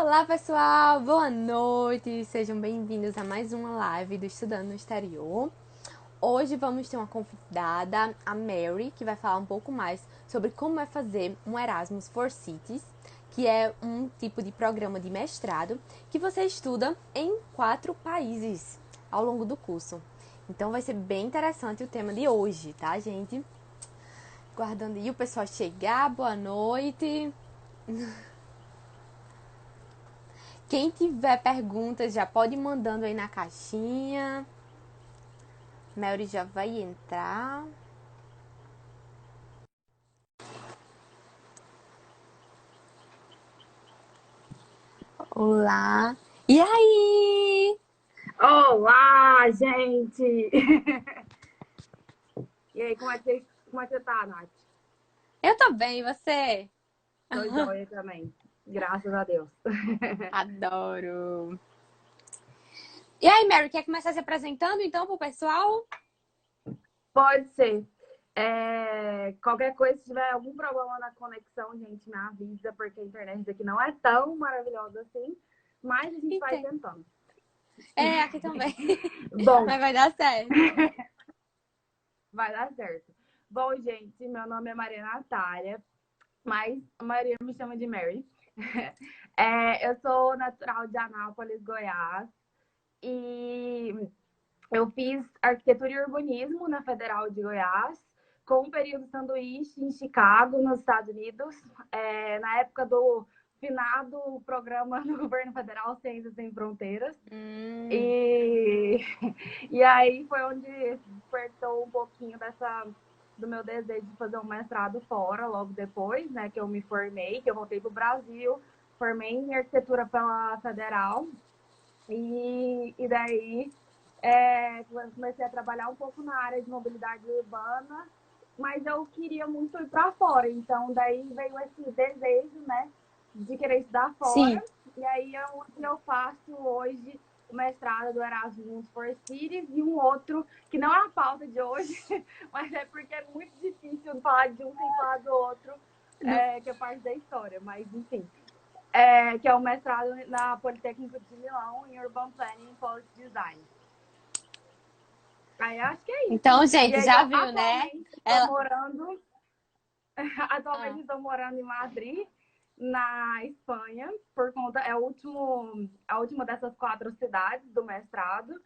Olá, pessoal! Boa noite! Sejam bem-vindos a mais uma live do Estudando no Exterior. Hoje vamos ter uma convidada, a Mary, que vai falar um pouco mais sobre como é fazer um Erasmus for Cities, que é um tipo de programa de mestrado que você estuda em 4 países ao longo do curso. Então vai ser bem interessante o tema de hoje, tá, gente? Guardando aí o pessoal chegar, boa noite! Quem tiver perguntas já pode ir mandando aí na caixinha. Mary já vai entrar. Olá. E aí? Olá, gente! E aí, como é que você tá, Nath? Eu tô bem, e você? Tô joia também, graças a Deus. Adoro. E aí, Mary, quer começar se apresentando então pro pessoal? Pode ser. Qualquer coisa, se tiver algum problema na conexão, gente, me avisa, porque a internet aqui não é tão maravilhosa assim, mas a gente vai Entendo. tentando. É, aqui também. Bom, Mas vai dar certo. vai dar certo. Bom, gente, meu nome é Maria Natália, mas a maioria me chama de Mary. Eu sou natural de Anápolis, Goiás. E eu fiz arquitetura e urbanismo na Federal de Goiás, com um período sanduíche em Chicago, nos Estados Unidos, na época do finado programa do governo federal Ciências Sem Fronteiras. E, e aí foi onde despertou um pouquinho do meu desejo de fazer um mestrado fora, logo depois, né, que eu me formei, que eu voltei para o Brasil, formei em arquitetura pela Federal. E daí comecei a trabalhar um pouco na área de mobilidade urbana, mas eu queria muito ir para fora. Então, daí veio esse desejo, né, de querer estudar fora. Sim. E aí eu faço hoje o mestrado do Erasmus for Cities e um outro, que não é a pauta de hoje, mas é porque é muito difícil falar de um sem falar do outro, que é parte da história. Mas, enfim, que é o mestrado na Politécnica de Milão em Urban Planning e Policy Design. Aí acho que é isso. Então, E gente, aí eu já viu, né? atualmente estou Ela... morando, Ah, em Madrid, na Espanha, por conta a última dessas 4 cidades do mestrado,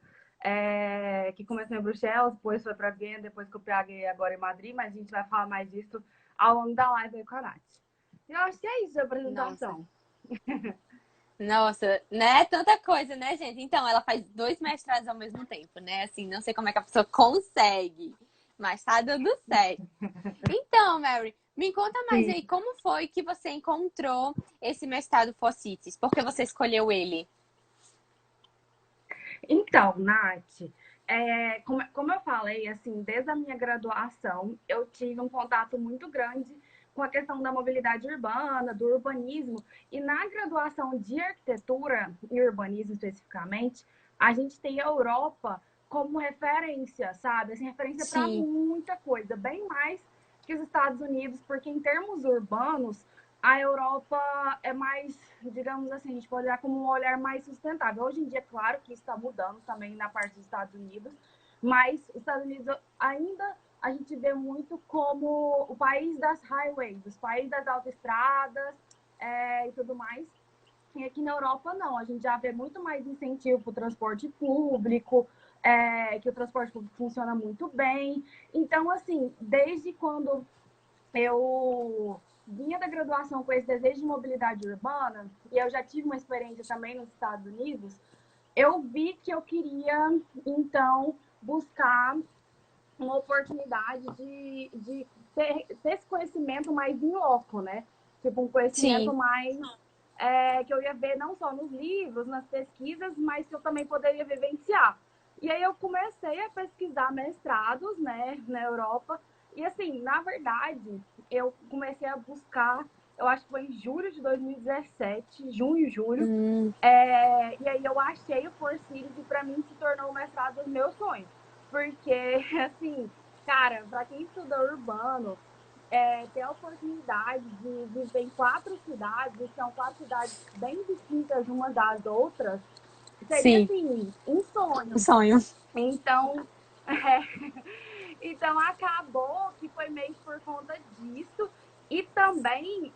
que começou em Bruxelas, depois foi para Viena, depois Copenhague, agora em Madrid, mas a gente vai falar mais disso ao longo da live aí com a Nath. E eu acho que é isso a nossa. apresentação. Nossa, né? Tanta coisa, né, gente? Então, ela faz 2 mestrados ao mesmo tempo, né? Assim, não sei como é que a pessoa consegue, mas tá dando certo. Então, Mary, me conta mais Sim. aí, como foi que você encontrou esse mestrado For Cities? Por que você escolheu ele? Então, Nath, como eu falei, assim, desde a minha graduação, eu tive um contato muito grande com a questão da mobilidade urbana, do urbanismo. E na graduação de arquitetura e urbanismo especificamente, a gente tem a Europa como referência, sabe? Assim, referência para Sim, muita coisa, bem mais que os Estados Unidos, porque em termos urbanos, a Europa é mais, digamos assim, a gente pode olhar como um olhar mais sustentável. Hoje em dia, claro que isso está mudando também na parte dos Estados Unidos, mas os Estados Unidos ainda a gente vê muito como o país das highways, os países das autoestradas e tudo mais. E aqui na Europa, não. A gente já vê muito mais incentivo para o transporte público, que o transporte público funciona muito bem. Então, assim, desde quando eu vinha da graduação com esse desejo de mobilidade urbana, e eu já tive uma experiência também nos Estados Unidos, eu vi que eu queria, então, buscar uma oportunidade de ter esse conhecimento mais em loco, né? Tipo, um conhecimento sim. mais que eu ia ver não só nos livros, nas pesquisas, mas que eu também poderia vivenciar. E aí eu comecei a pesquisar mestrados, né, na Europa. E assim, na verdade, eu comecei a buscar, eu acho que foi em julho de 2017, junho, julho. E aí eu achei o For Cities e para mim se tornou o mestrado dos meus sonhos. Porque, assim, cara, para quem estuda urbano, ter a oportunidade de viver em 4 cidades, e são 4 cidades bem distintas umas das outras, seria Sim, assim, um um sonho. sonho. Então, é, então acabou que foi meio que por conta disso. E também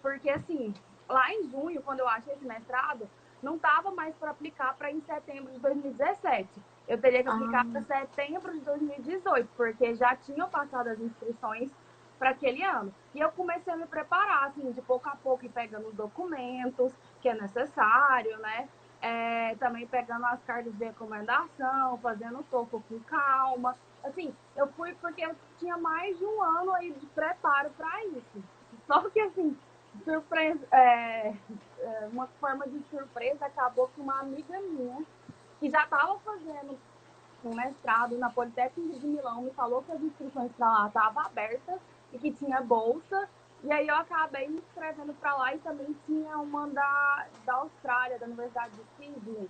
porque assim, lá em junho, quando eu achei esse mestrado, não estava mais para aplicar para em setembro de 2017. Eu teria que aplicar para Ah, setembro de 2018, porque já tinham passado as inscrições para aquele ano. E eu comecei a me preparar, assim, de pouco a pouco, e pegando os documentos que é necessário, né? Também pegando as cartas de recomendação, fazendo o TOEFL com calma. Assim, eu fui porque eu tinha mais de um ano aí de preparo para isso. Só que, assim, surpresa, uma forma de surpresa, acabou que uma amiga minha, que já estava fazendo um mestrado na Politécnica de Milão, me falou que as inscrições para lá estavam abertas e que tinha bolsa. E aí eu acabei me inscrevendo para lá, e também tinha uma da Austrália, da Universidade de Sydney,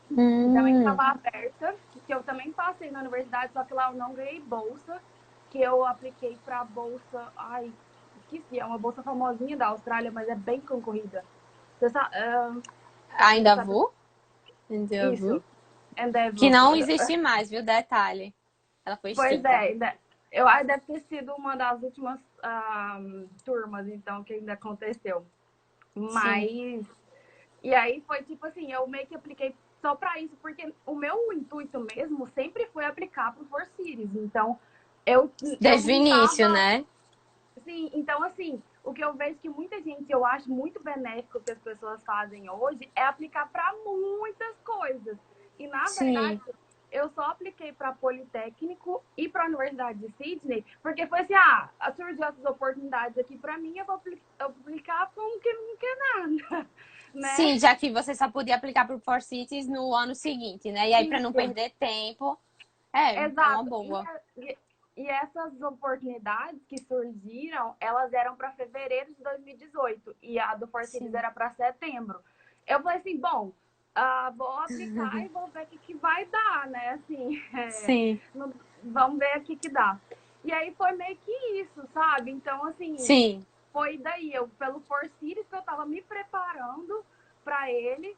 que também hum, estava aberta, que eu também passei na universidade, só que lá eu não ganhei bolsa, que eu apliquei para a bolsa, ai, esqueci, é uma bolsa famosinha da Austrália, mas é bem concorrida. Você sabe, ainda sabe vou? Ainda vou. isso? Que Endeavor. não existe mais, viu? Detalhe. Ela foi Pois extinta. eu acho que deve ter sido uma das últimas turmas, então, que ainda aconteceu. Sim. Mas, e aí foi tipo assim, eu meio que apliquei só para isso, porque o meu intuito mesmo sempre foi aplicar para o For Cities. Então, eu Desde o não início, tava, né? assim, então assim, o que eu vejo que muita gente, eu acho muito benéfico que as pessoas fazem hoje é aplicar para muitas coisas. E na verdade, Sim. eu só apliquei para Politécnico e para a Universidade de Sydney, porque foi assim, surgiu essas oportunidades aqui para mim, eu vou aplicar como que não quer nada, né? Sim, já que você só podia aplicar para o Four Cities no ano seguinte, né? E aí, para não Isso, perder tempo, é uma exato. boa. E essas oportunidades que surgiram, elas eram para fevereiro de 2018 e a do For Cities Sim. era para setembro. Eu falei assim, bom, vou aplicar e vou ver o que vai dar, né? Assim, Sim. vamos ver o que dá. E aí foi meio que isso, sabe? Então, assim, Sim. foi daí, pelo For Cities que eu estava me preparando para ele,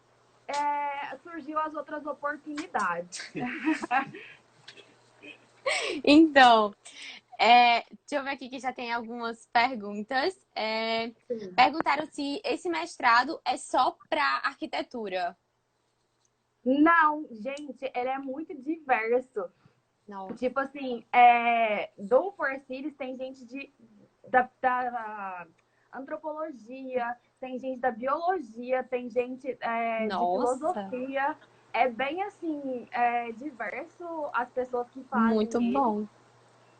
surgiu as outras oportunidades. Então, deixa eu ver aqui que já tem algumas perguntas. Perguntaram se esse mestrado é só para arquitetura. Não, gente, ele é muito diverso. Nossa. Tipo assim, do For Cities tem gente da antropologia, tem gente da biologia, tem gente de Nossa, filosofia. É bem assim, diverso as pessoas que muito fazem ele. bom.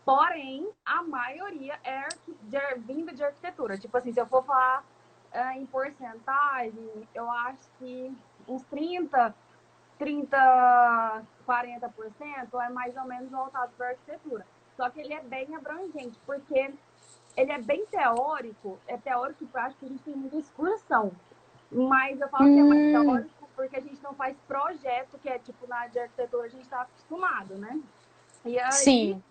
Porém, a maioria vindo de arquitetura. Tipo assim, se eu for falar em porcentagem, eu acho que uns 30, 40% é mais ou menos voltado para a arquitetura. Só que ele é bem abrangente, porque ele é bem teórico, é teórico e prático, a gente tem muita excursão. Mas eu falo que é mais Hum, teórico porque a gente não faz projeto, que é tipo na área de arquitetura a gente está acostumado, né? E aí sim.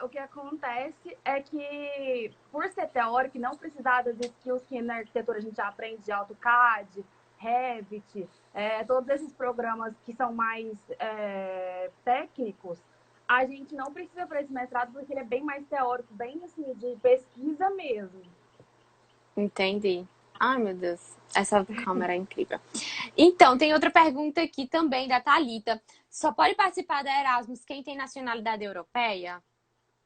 o que acontece é que, por ser teórico e não precisar das skills que na arquitetura a gente aprende de AutoCAD, Revit, todos esses programas que são mais técnicos, a gente não precisa para esse mestrado porque ele é bem mais teórico, bem assim, de pesquisa mesmo. Entendi. Ai, meu Deus. Essa câmera é incrível. Então, tem outra pergunta aqui também da Thalita. Só pode participar da Erasmus quem tem nacionalidade europeia?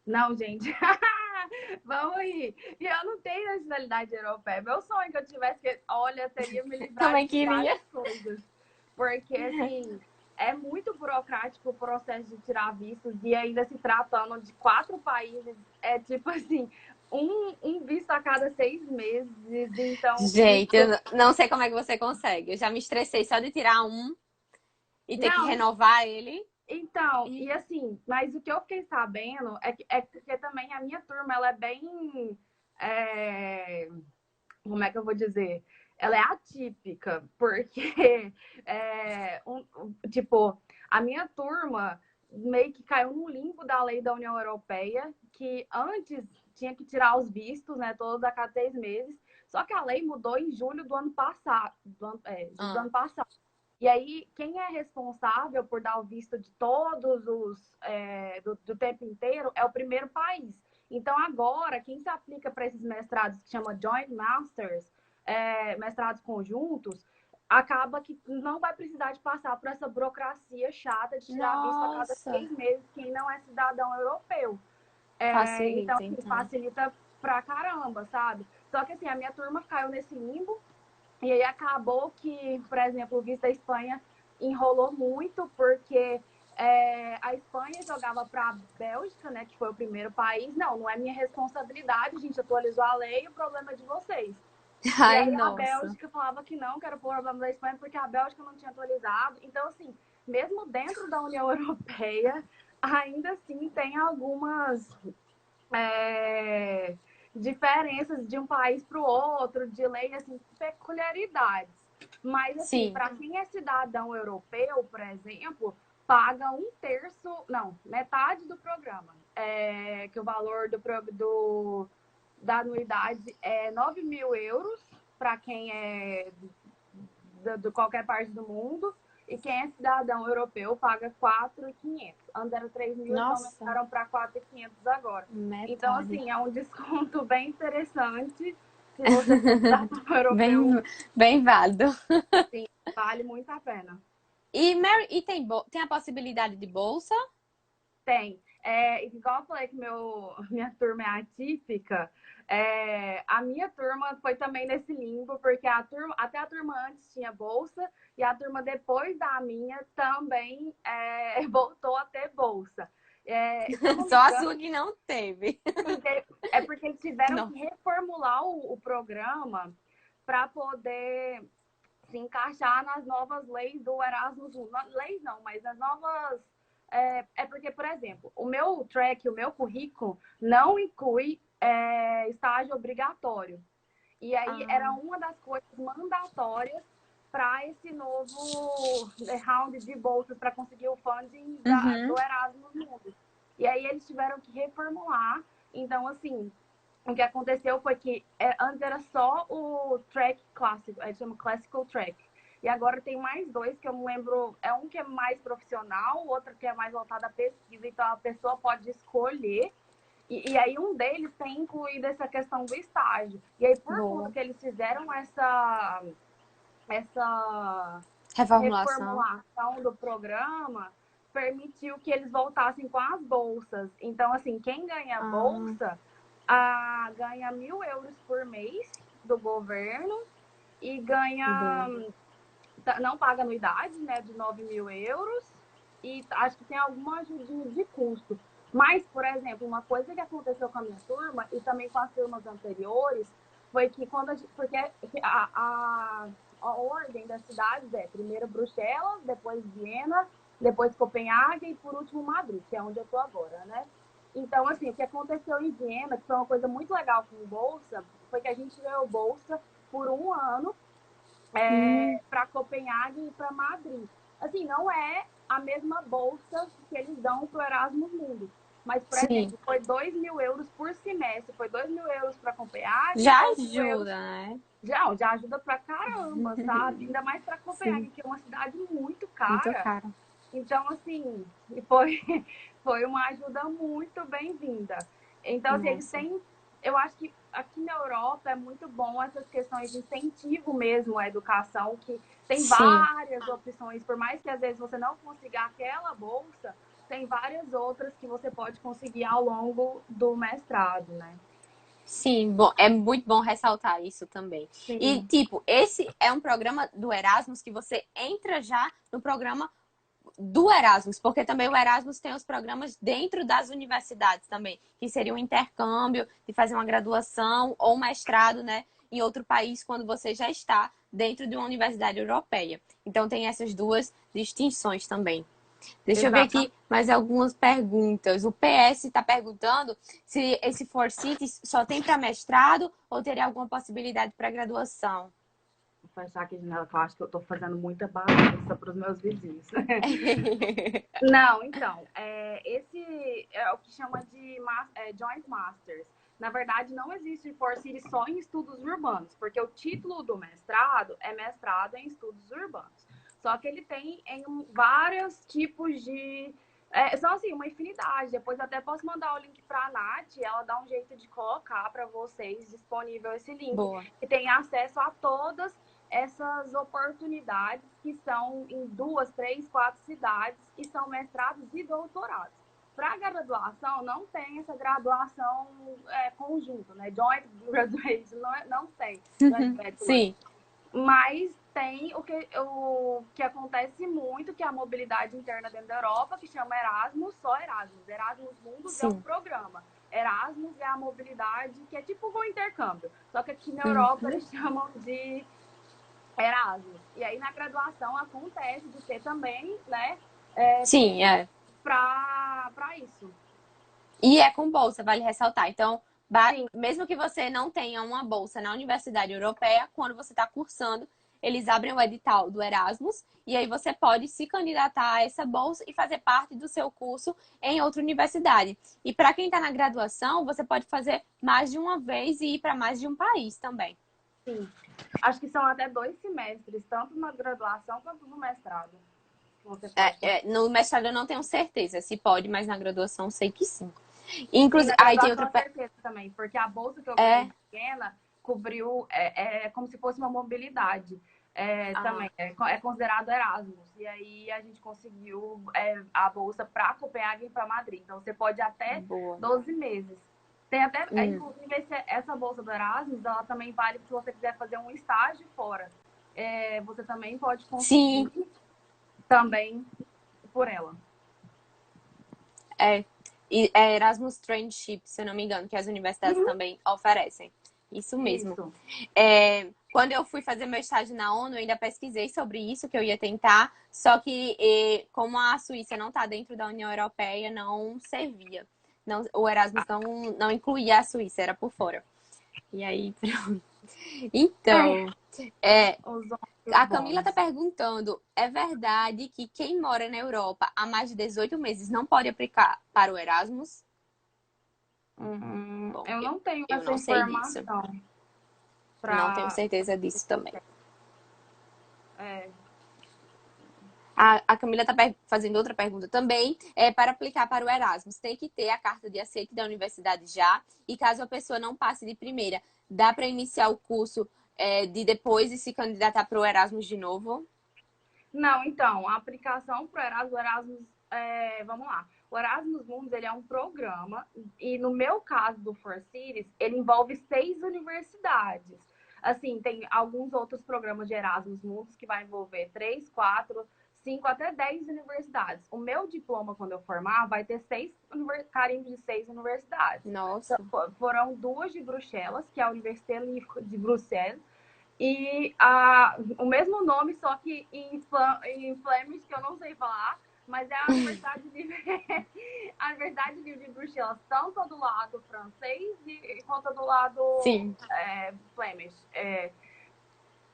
Não, gente. Vamos rir. E eu não tenho nacionalidade europeia. Meu sonho que eu tivesse, olha, teria me livrado Também de queria. várias coisas. Porque, assim, é muito burocrático o processo de tirar vistos e ainda se tratando de 4 países. É tipo assim, um visto a cada 6 meses. Então, Gente, eu não sei como é que você consegue. Eu já me estressei só de tirar um e ter que não, renovar ele. então, E- e assim, mas o que eu fiquei sabendo é porque também a minha turma, ela é bem. É, como é que eu vou dizer? Ela é atípica, porque, tipo, a minha turma meio que caiu no limbo da lei da União Europeia, que antes tinha que tirar os vistos, né, todos a cada 6 meses. Só que a lei mudou em julho do ano passado, julho do ano passado. E aí, quem é responsável por dar o visto de todos do tempo inteiro é o primeiro país. Então, agora, quem se aplica para esses mestrados que chama Joint Masters, mestrados conjuntos, acaba que não vai precisar de passar por essa burocracia chata de tirar visto a cada Nossa, 6 meses quem não é cidadão europeu. Então, facilita assim, então. facilita pra caramba, sabe? Só que, assim, a minha turma caiu nesse limbo e aí acabou que, por exemplo, o visto da Espanha enrolou muito, porque a Espanha jogava para a Bélgica, né, que foi o primeiro país. Não é minha responsabilidade, a gente atualizou a lei, o problema é de vocês. E Ai, aí a nossa. Bélgica falava que não, que era o problema da Espanha, porque a Bélgica não tinha atualizado. Então, assim, mesmo dentro da União Europeia, ainda assim tem algumas diferenças de um país para o outro, de lei, assim, peculiaridades. Mas, assim, Sim. para quem é cidadão europeu, por exemplo, paga um terço, não, metade do programa. Que o valor da anuidade é 9 mil euros para quem é de qualquer parte do mundo. E quem é cidadão europeu paga 4.500. Antes era 3.000, eles Nossa, aumentaram para 4.500 agora. Então, metade. assim, é um desconto bem interessante. Se você for cidadão europeu, Bem, bem válido. sim, vale muito a pena. E, Mary, e tem a possibilidade de bolsa? Tem. Igual eu falei que minha turma é atípica, a minha turma foi também nesse limbo, porque até a turma antes tinha bolsa e a turma depois da minha também voltou a ter bolsa. Se eu não me Só a engano, sua que não teve. é porque eles tiveram Não. que reformular o programa para poder se encaixar nas novas leis do Erasmus. Leis não, mas nas novas. Porque, por exemplo, o meu track, o meu currículo, não inclui estágio obrigatório. E aí era Ah, uma das coisas mandatórias para esse novo round de bolsas para conseguir o funding uhum. do Erasmus Mundus. E aí eles tiveram que reformular. Então, assim, o que aconteceu foi que antes era só o track clássico, a gente chama Classical Track. E agora tem mais dois que eu não lembro. É um que é mais profissional, o outro que é mais voltado à pesquisa. Então a pessoa pode escolher. E aí um deles tem incluído essa questão do estágio. E aí, por conta Boa. que eles fizeram essa Reformulação. reformulação do programa, permitiu que eles voltassem com as bolsas. Então, assim, quem ganha Ah, bolsa ganha 1.000 euros por mês do governo e ganha, boa. não paga anuidade, né, de 9 mil euros e acho que tem alguma ajudinha de custo. Mas, por exemplo, uma coisa que aconteceu com a minha turma e também com as turmas anteriores foi que porque a ordem das cidades é primeiro Bruxelas, depois Viena, depois Copenhague e por último Madrid, que é onde eu estou agora, né? Então, assim, o que aconteceu em Viena, que foi uma coisa muito legal com bolsa, foi que a gente ganhou bolsa por um ano Hum, para Copenhague e para Madrid. Assim, não é a mesma bolsa que eles dão para o Erasmus Mundus. Mas, por sim. exemplo, foi 2 mil euros por semestre. Foi 2 mil euros para Copenhague, Já 2 mil euros. ajuda, né? Já ajuda pra caramba, sabe? Ainda mais para Sim, Copenhague, que é uma cidade muito muito cara. caro. Então, assim, foi, foi uma ajuda muito bem-vinda. Então, assim, eles Nossa. têm. Eu acho que aqui na Europa é muito bom essas questões de incentivo mesmo à educação, que tem Sim. várias opções, por mais que às vezes você não consiga aquela bolsa, tem várias outras que você pode conseguir ao longo do mestrado, né? Sim, bom, é muito bom ressaltar isso também. E, Sim, tipo, esse é um programa do Erasmus que você entra já no programa do Erasmus, porque também o Erasmus tem os programas dentro das universidades também, que seria um intercâmbio de fazer uma graduação ou um mestrado, né, em outro país quando você já está dentro de uma universidade europeia. Então tem essas duas distinções também. Deixa eu ver aqui exatamente. mais algumas perguntas. O PS está perguntando se esse Four Cities só tem para mestrado ou teria alguma possibilidade para graduação. fechar aqui a janela, que eu acho que eu tô fazendo muita bagunça para os meus vizinhos. Não, então, esse é o que chama de Joint Masters. Na verdade, não existe For City só em estudos urbanos, porque o título do mestrado é mestrado em estudos urbanos. Só que ele tem em vários tipos de... são assim, uma infinidade. Depois eu até posso mandar o link para a Nath, ela dá um jeito de colocar para vocês disponível esse link. Boa. Que tem acesso a todas essas oportunidades que são em 2, 3, 4 cidades e são mestrados e doutorados. Para a graduação, não tem essa graduação conjunto, né? Joint graduation, não tem. Sim. Mas tem o que acontece muito, que é a mobilidade interna dentro da Europa, que chama Erasmus, só Erasmus. Erasmus Mundus Sim. é um programa. Erasmus é a mobilidade, que é tipo um intercâmbio. Só que aqui na Europa eles chamam de Erasmus. E aí na graduação acontece de ter também, né? Sim, Para isso. E é com bolsa, vale ressaltar. Então, mesmo que você não tenha uma bolsa na Universidade Europeia, quando você está cursando, eles abrem o edital do Erasmus e aí você pode se candidatar a essa bolsa e fazer parte do seu curso em outra universidade. E para quem está na graduação, você pode fazer mais de uma vez e ir para mais de um país também. Sim. Acho que são até 2 semestres, tanto na graduação quanto no mestrado. No mestrado eu não tenho certeza se pode, mas na graduação sei que sim. Inclusive, aí tem outra certeza também, porque a bolsa que eu ganhei pequena cobriu, como se fosse uma mobilidade. Também é considerado Erasmus. E aí a gente conseguiu a bolsa para Copenhague e para Madrid. Então você pode até 12 meses. Tem até, inclusive, essa bolsa do Erasmus, ela também vale se você quiser fazer um estágio fora. Você também pode conseguir também por ela. E é Erasmus Traineeship, se eu não me engano, que as universidades também oferecem. Isso mesmo. Isso. Quando eu fui fazer meu estágio na ONU, eu ainda pesquisei sobre isso, que eu ia tentar, só que como a Suíça não está dentro da União Europeia, não servia. Não, o Erasmus não incluía a Suíça, era por fora. E aí, pronto. Então, a Camila está perguntando, é verdade que quem mora na Europa há mais de 18 meses não pode aplicar para o Erasmus? Bom, eu não tenho essa informação. Não tenho certeza disso também. A Camila está fazendo outra pergunta também. Para aplicar para o Erasmus, tem que ter a carta de aceite da universidade já. E caso a pessoa não passe de primeira, dá para iniciar o curso de depois e se candidatar para o Erasmus de novo? Não, então, a aplicação para o Erasmus, vamos lá. O Erasmus Mundus, ele é um programa e no meu caso do For Cities, ele envolve 6 universidades. Assim, tem alguns outros programas de Erasmus Mundus que vai envolver 3, 4, 5 até 10 universidades. O meu diploma, quando eu formar, vai ter carimbos de 6 universidades. Nossa. Foram 2 de Bruxelas, que é a Université Libre de Bruxelas, e o mesmo nome, só que em Flemish, que eu não sei falar, mas é a Universidade a Universidade Livre de Bruxelas, tanto do lado francês quanto do lado Flemish.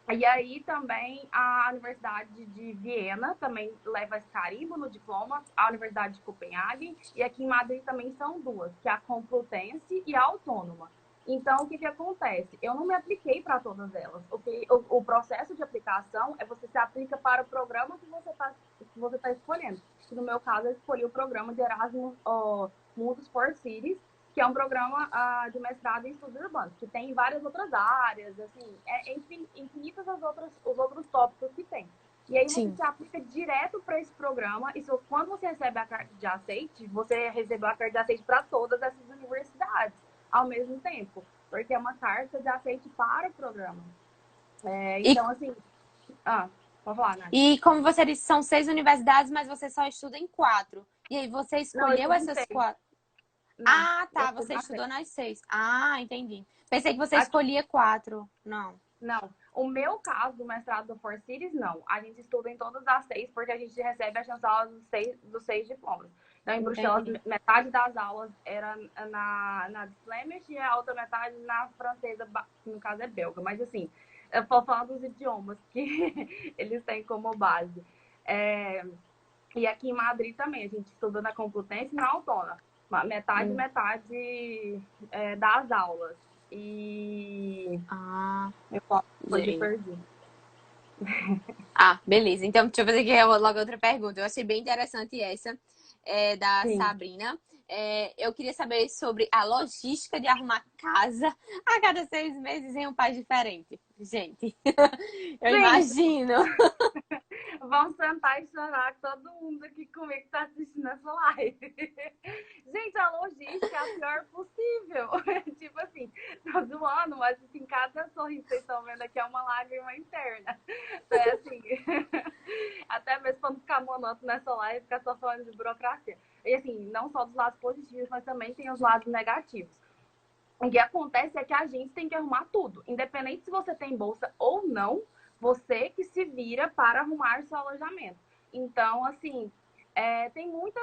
E aí também a Universidade de Viena também leva esse carimbo no diploma, a Universidade de Copenhague, e aqui em Madrid também são 2, que é a Complutense e a Autônoma. Então, o que acontece? Eu não me apliquei para todas elas. O processo de aplicação você se aplica para o programa que você tá escolhendo. No meu caso, eu escolhi o programa de Erasmus Mundus for Cities, que é um programa de mestrado em estudos urbanos, que tem várias outras áreas, assim, infinitas os outros tópicos que tem. E aí você se aplica direto para esse programa, e quando você recebe a carta de aceite, você recebeu a carta de aceite para todas essas universidades ao mesmo tempo, porque é uma carta de aceite para o programa. Então, assim... pode falar, Nath. E como você disse, são 6 universidades, mas você só estuda em 4. E aí você escolheu essas 4? Não, tá. Você estudou nas 6. Entendi. Pensei que você escolhia 4. Não. Não. O meu caso do mestrado do For Cities, não. A gente estuda em todas as 6, porque a gente recebe a chancela dos 6 diplomas. Então, em Bruxelas, metade das aulas era na de Flemish e a outra metade na francesa, que no caso é belga. Mas, assim, Eu vou falar dos idiomas que eles têm como base. É, e aqui em Madrid também, a gente estuda na Complutense e na Autônoma. Metade, metade das aulas. E Ah, eu posso depois de gente. perdi. Ah, beleza. Então, deixa eu fazer aqui logo outra pergunta. Eu achei bem interessante essa, da Sim. Sabrina. Eu queria saber sobre a logística de arrumar casa a cada 6 meses em um país diferente. Gente, eu Gente, imagino. vamos sentar e chorar todo mundo aqui comigo que tá assistindo essa live. Gente, a logística é a pior possível. Tipo assim, tô zoando, mas assim, cada sorriso que vocês estão vendo aqui é uma lágrima interna. É assim, até mesmo pra não ficar monótono nessa live, ficar só falando de burocracia. E assim, não só dos lados positivos, mas também tem os lados negativos. O que acontece é que a gente tem que arrumar tudo. Independente se você tem bolsa ou não, você que se vira para arrumar seu alojamento. Então, assim, tem muita.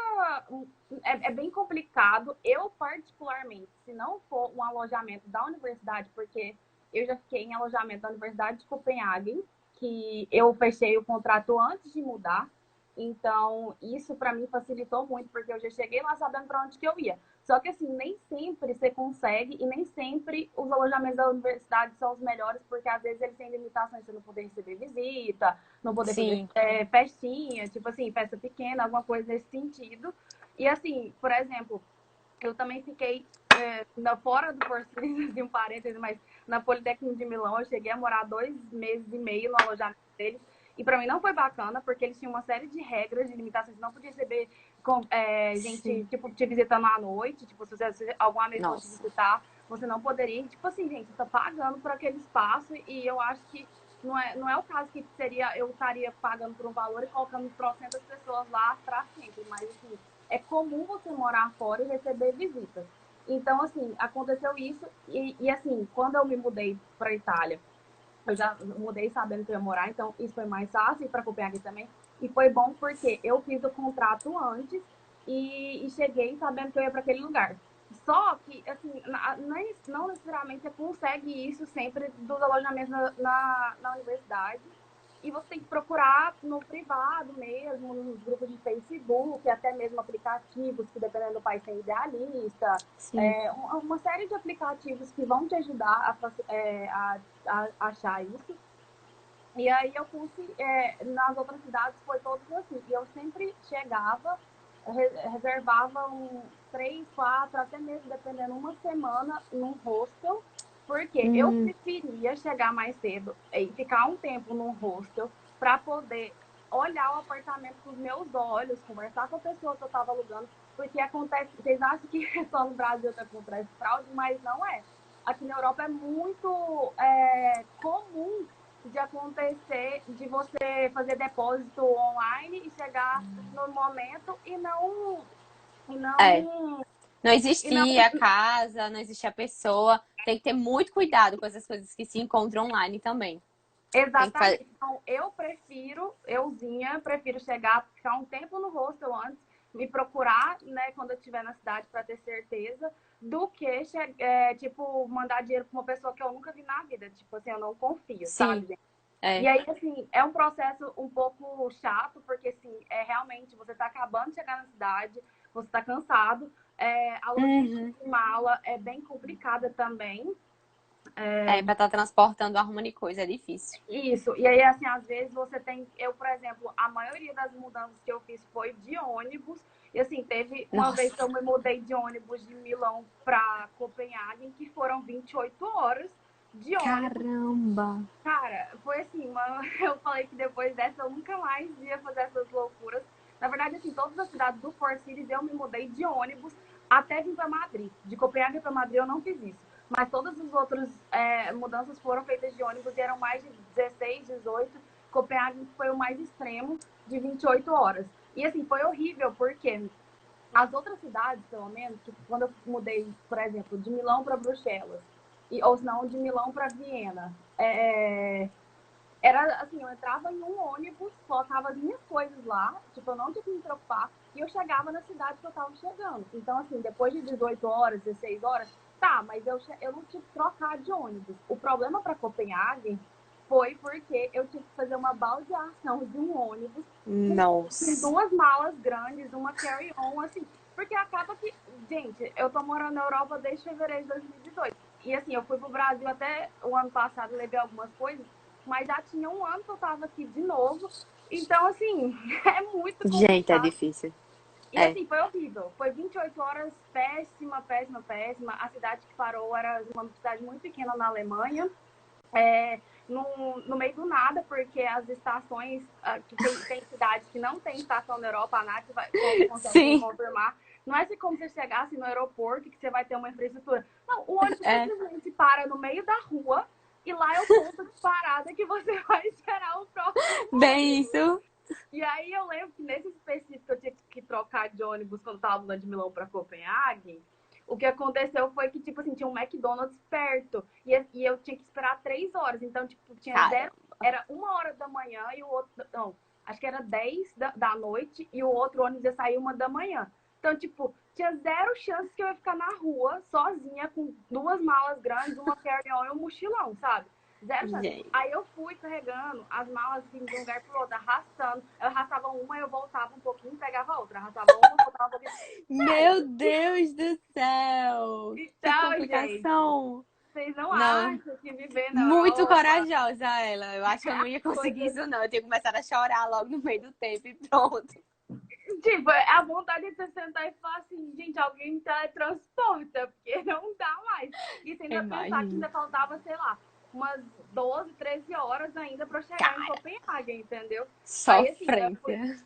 É bem complicado. Eu, particularmente, se não for um alojamento da universidade, porque eu já fiquei em alojamento da Universidade de Copenhague, que eu fechei o contrato antes de mudar. Então, isso para mim facilitou muito, porque eu já cheguei lá sabendo para onde que eu ia. Só que, assim, nem sempre você consegue e nem sempre os alojamentos da universidade são os melhores, porque às vezes eles têm limitações de não poder receber visita, não poder fazer Sim. festinha, tipo assim, festa pequena, alguma coisa nesse sentido. E, assim, por exemplo, eu também fiquei fora do Porcines, de um parêntese, mas na Politécnica de Milão eu cheguei a morar 2 meses e meio no alojamento deles. E para mim não foi bacana, porque eles tinham uma série de regras, de limitações. Não podia receber gente, Sim. tipo, te visitando à noite. Tipo, se algum amigo fosse te Nossa. visitar, você não poderia. Tipo assim, gente, você tá pagando por aquele espaço. E eu acho que não é o caso que seria eu estaria pagando por um valor e colocando trocentas pessoas lá para sempre. Mas, assim, é comum você morar fora e receber visitas. Então, assim, aconteceu isso. E assim, quando eu me mudei para Itália, eu já mudei sabendo que eu ia morar, então isso foi mais fácil para Copenhague também. E foi bom porque eu fiz o contrato antes e cheguei sabendo que eu ia para aquele lugar. Só que, assim, não necessariamente você consegue isso sempre dos alojamentos na universidade. E você tem que procurar no privado mesmo, nos grupos de Facebook, até mesmo aplicativos que, dependendo do país, tem idealista. Sim. Uma série de aplicativos que vão te ajudar a achar isso. E aí eu consegui, nas outras cidades foi todos assim. E eu sempre chegava, reservava 3, 4, até mesmo dependendo, uma semana num hostel, porque eu Hum, preferia chegar mais cedo e ficar um tempo num hostel para poder olhar o apartamento com os meus olhos, conversar com a pessoa que eu estava alugando, porque acontece, vocês acham que só no Brasil que acontece fraude, mas não é. Aqui na Europa é muito comum de acontecer, de você fazer depósito online e chegar no momento e é. não, Não e não existia a casa, não existia a pessoa. Tem que ter muito cuidado com essas coisas que se encontram online também. Tem que fazer. exatamente. Então, prefiro chegar, ficar um tempo no hostel antes, me procurar, né, quando eu estiver na cidade para ter certeza, do que, tipo, mandar dinheiro para uma pessoa que eu nunca vi na vida. Tipo assim, eu não confio, Sim, sabe? E é. aí, assim, é um processo um pouco chato, porque, assim, realmente você está acabando de chegar na cidade, você está cansado, a logística Uhum. de mala é bem complicada também. É, pra estar transportando um monte de coisa é difícil. Isso, e aí, assim, às vezes você tem. Eu, por exemplo, a maioria das mudanças que eu fiz foi de ônibus, e, assim, teve uma vez que eu Nossa, me mudei de ônibus de Milão para Copenhague, que foram 28 horas de ônibus. caramba. Cara, foi assim, eu falei que depois dessa eu nunca mais ia fazer essas loucuras. Na verdade, assim, todas as cidades do Four Cities eu me mudei de ônibus até vir para Madrid. De Copenhague para Madrid eu não fiz isso. Mas todas as outras mudanças foram feitas de ônibus e eram mais de 16, 18. Copenhague foi o mais extremo, de 28 horas. E assim, foi horrível, porque as outras cidades, pelo menos, que quando eu mudei, por exemplo, de Milão para Bruxelas, ou se não, de Milão para Viena, era assim, eu entrava em um ônibus, colocava as minhas coisas lá, tipo, eu não tinha que me preocupar, e eu chegava na cidade que eu tava chegando. Então, assim, depois de 18 horas, 16 horas, tá, mas eu não tinha que trocar de ônibus. O problema para Copenhague foi porque eu tive que fazer uma baldeação de um ônibus com Nossa. duas malas grandes, uma carry-on, assim. Porque acaba que, gente, eu tô morando na Europa desde fevereiro de 2018. E assim, eu fui pro Brasil até o ano passado, levei algumas coisas, mas já tinha um ano que eu tava aqui de novo. Então, assim, é muito Gente, é complicado. difícil. E É. assim, foi horrível. Foi 28 horas péssima, péssima, péssima. A cidade que parou era uma cidade muito pequena na Alemanha. No meio do nada, porque as estações, que tem cidades que não tem estação na Europa, a Nath consegue me Sim. confirmar. Não é assim como você chegasse no aeroporto que você vai ter uma infraestrutura. Não, o ônibus É. simplesmente para no meio da rua e lá é o ponto de parada que você vai esperar o próximo Bem ônibus. isso. E aí eu lembro que nesse específico eu tinha que trocar de ônibus quando eu tava mudando de Milão para Copenhague. O que aconteceu foi que, tipo assim, tinha um McDonald's perto. E eu tinha que esperar 3 horas. Então, tipo, tinha zero. Caramba. Era 1 hora da manhã e o outro. Não, acho que era 10 da noite e o outro ônibus ia sair 1 da manhã. Então, tipo, tinha zero chances que eu ia ficar na rua, sozinha, com duas malas grandes, uma carry-on e um mochilão, sabe? Zero chance. Gente. Aí eu fui carregando as malas assim, de um lugar pro outro, arrastando. Eu arrastava uma, eu voltava um pouquinho, pegava outra. Arrastava uma, voltava um pouquinho. Meu Sério. Deus do céu! Que Então, gente, complicação! vocês não Não, acham que viver na muito Europa corajosa ela. Eu acho que eu não ia conseguir coisa. isso, não. Eu tinha começado a chorar logo no meio do tempo e pronto. Tipo, a vontade de você sentar e falar assim, gente, alguém me teletransporta, porque não dá mais. E sem ainda pensar que Imagina. ainda faltava, sei lá, umas 12, 13 horas ainda pra eu chegar em Cara, Copenhague, entendeu? Aí, assim, sofrência.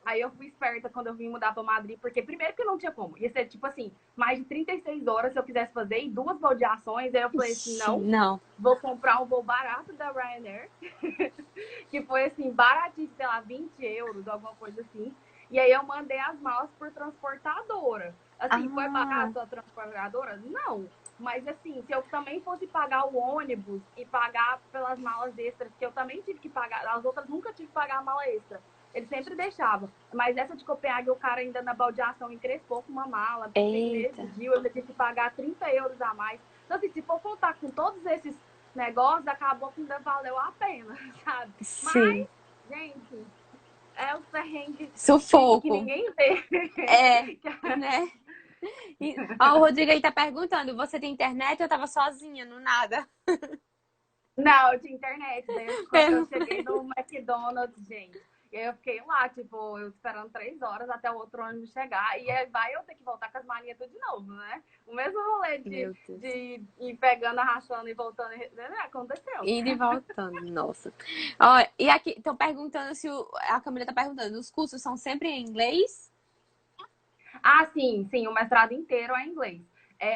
aí eu fui esperta quando eu vim mudar pra Madrid, porque primeiro que não tinha como. Ia ser, tipo assim, mais de 36 horas se eu quisesse fazer e duas baldeações. Aí eu falei assim, Ixi, não, não. vou comprar um voo barato da Ryanair, que foi assim, baratíssimo, sei lá, 20 euros, alguma coisa assim. E aí eu mandei as malas por transportadora. Assim, foi Ah, barato a transportadora? Não. Mas assim, se eu também fosse pagar o ônibus e pagar pelas malas extras, que eu também tive que pagar, as outras nunca tive que pagar a mala extra. Ele sempre deixava. Mas essa de Copenhague, o cara ainda na baldeação encrespou com uma mala, me eita. exigiu, eu tive que pagar 30 euros a mais. Então, assim, se for contar com todos esses negócios, acabou que ainda valeu a pena, sabe? Sim. Mas, gente, é os perrengues que Sufoco. ninguém vê. É, né? Ó, o Rodrigo aí tá perguntando: você tem internet ou eu tava sozinha, no nada? Não, eu tinha internet. Daí eu Per- cheguei no McDonald's, gente. E aí eu fiquei lá, tipo, eu esperando 3 horas até o outro ônibus chegar. E aí vai eu ter que voltar com as manias tudo de novo, né? O mesmo rolê Meu Deus. de ir pegando, arrastando e voltando, né? Aconteceu. Indo e voltando, nossa. Ó, e aqui, estão perguntando se a Camila tá perguntando, os cursos são sempre em inglês? Ah, sim, sim, o mestrado inteiro é em inglês.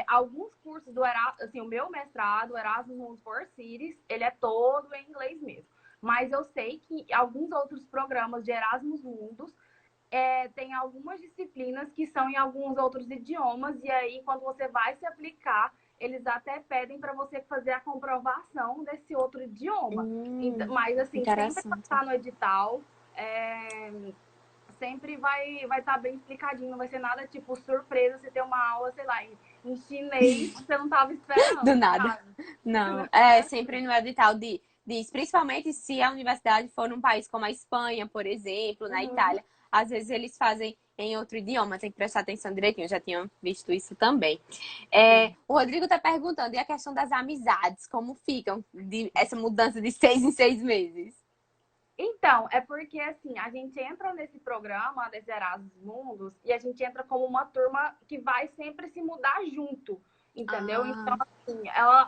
Alguns cursos do Erasmus, assim, o meu mestrado, o Erasmus Mundus for Cities, ele é todo em inglês mesmo. Mas eu sei que alguns outros programas de Erasmus Mundus tem algumas disciplinas que são em alguns outros idiomas, e aí, quando você vai se aplicar, eles até pedem para você fazer a comprovação desse outro idioma. Então, mas, assim, sempre vai Interessante. estar no edital. É, sempre vai estar bem explicadinho, não vai ser nada tipo surpresa você ter uma aula, sei lá, em chinês que você não estava Do esperando, nada. sabe? Não, é sempre no edital diz, principalmente se a universidade for num país como a Espanha, por exemplo, na Uhum. Itália, às vezes eles fazem em outro idioma, tem que prestar atenção direitinho, eu já tinha visto isso também. O Rodrigo tá perguntando, e a questão das amizades, como ficam essa mudança de 6 em 6 meses? Então, é porque assim, a gente entra nesse programa desse Erasmus Mundus e a gente entra como uma turma que vai sempre se mudar junto, entendeu? Então, Ah, assim,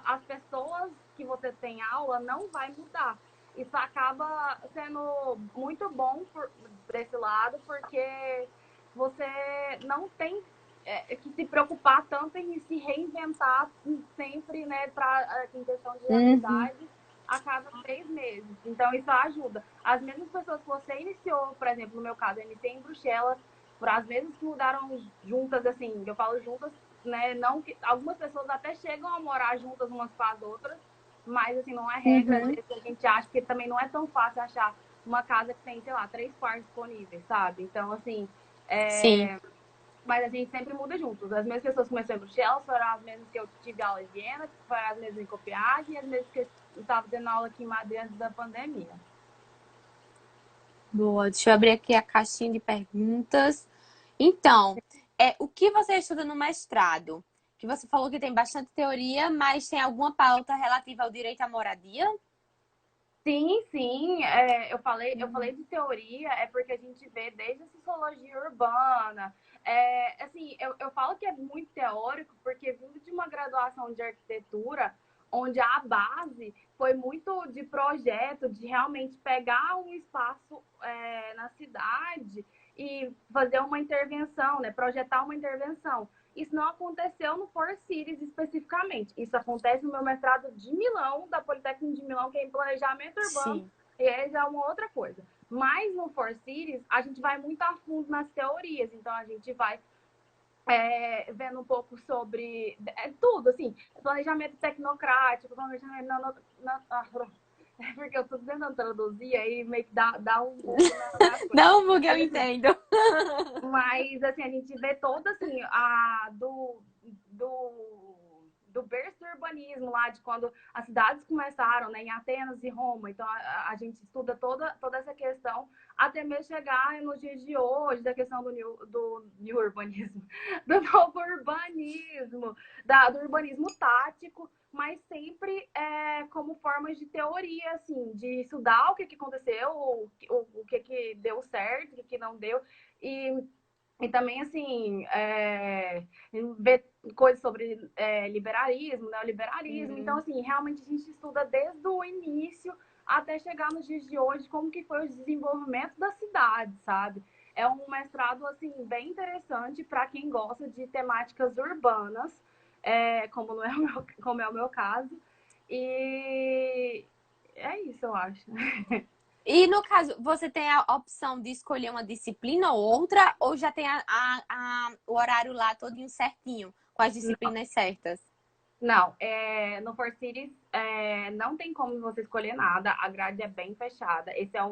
as pessoas que você tem aula não vai mudar. Isso acaba sendo muito bom desse lado, porque você não tem que se preocupar tanto em se reinventar sempre, né, em questão de uhum, amizade a cada 3 meses. Então, isso ajuda. As mesmas pessoas que você iniciou, por exemplo, no meu caso, eu iniciei em Bruxelas, por as mesmas que mudaram juntas, assim, eu falo juntas, né? Não que algumas pessoas até chegam a morar juntas umas com as outras, mas assim, não é regra, às uhum. vezes a gente acha que também não é tão fácil achar uma casa que tem, sei lá, 3 quartos disponíveis, sabe? Então, assim, Sim. mas a gente sempre muda juntos. As mesmas pessoas que começaram em Bruxelas foram as mesmas que eu tive aula em Viena, foram as mesmas em Copenhague, e as mesmas que Eu estava tendo aula aqui em Madrid antes da pandemia. Boa, deixa eu abrir aqui a caixinha de perguntas. Então, o que você estuda no mestrado? Que você falou que tem bastante teoria, mas tem alguma pauta relativa ao direito à moradia? Sim, sim, eu falei de teoria, é porque a gente vê desde a sociologia urbana. Assim, eu falo que é muito teórico, porque vindo de uma graduação de arquitetura, onde a base foi muito de projeto, de realmente pegar um espaço na cidade e fazer uma intervenção, né? Projetar uma intervenção. Isso não aconteceu no Four Cities especificamente. Isso acontece no meu mestrado de Milão, da Politécnica de Milão, que é em planejamento urbano, Sim. e aí já é uma outra coisa. Mas no Four Cities, a gente vai muito a fundo nas teorias, então a gente vai vendo um pouco sobre tudo, assim, planejamento tecnocrático, planejamento porque eu estou tentando traduzir aí meio que dá um bug nas coisas. Não, porque eu Mas, assim, entendo. mas, assim, a gente vê toda, assim, do berço do urbanismo lá, de quando as cidades começaram, né, em Atenas e Roma. Então, a gente estuda toda essa questão, até mesmo chegar nos dias de hoje, da questão do new urbanismo, do novo urbanismo, do urbanismo tático, mas sempre como formas de teoria, assim, de estudar o que aconteceu, o que deu certo, o que não deu. E, e também, assim, ver coisas sobre liberalismo, neoliberalismo. Então, assim, realmente a gente estuda desde o início até chegar nos dias de hoje como que foi o desenvolvimento da cidade, sabe? É um mestrado, assim, bem interessante para quem gosta de temáticas urbanas, como é o meu caso. E é isso, eu acho. E no caso, você tem a opção de escolher uma disciplina ou outra, ou já tem o horário lá todinho certinho, com as disciplinas certas? Não, no Four Cities não tem como você escolher nada, a grade é bem fechada. Esse é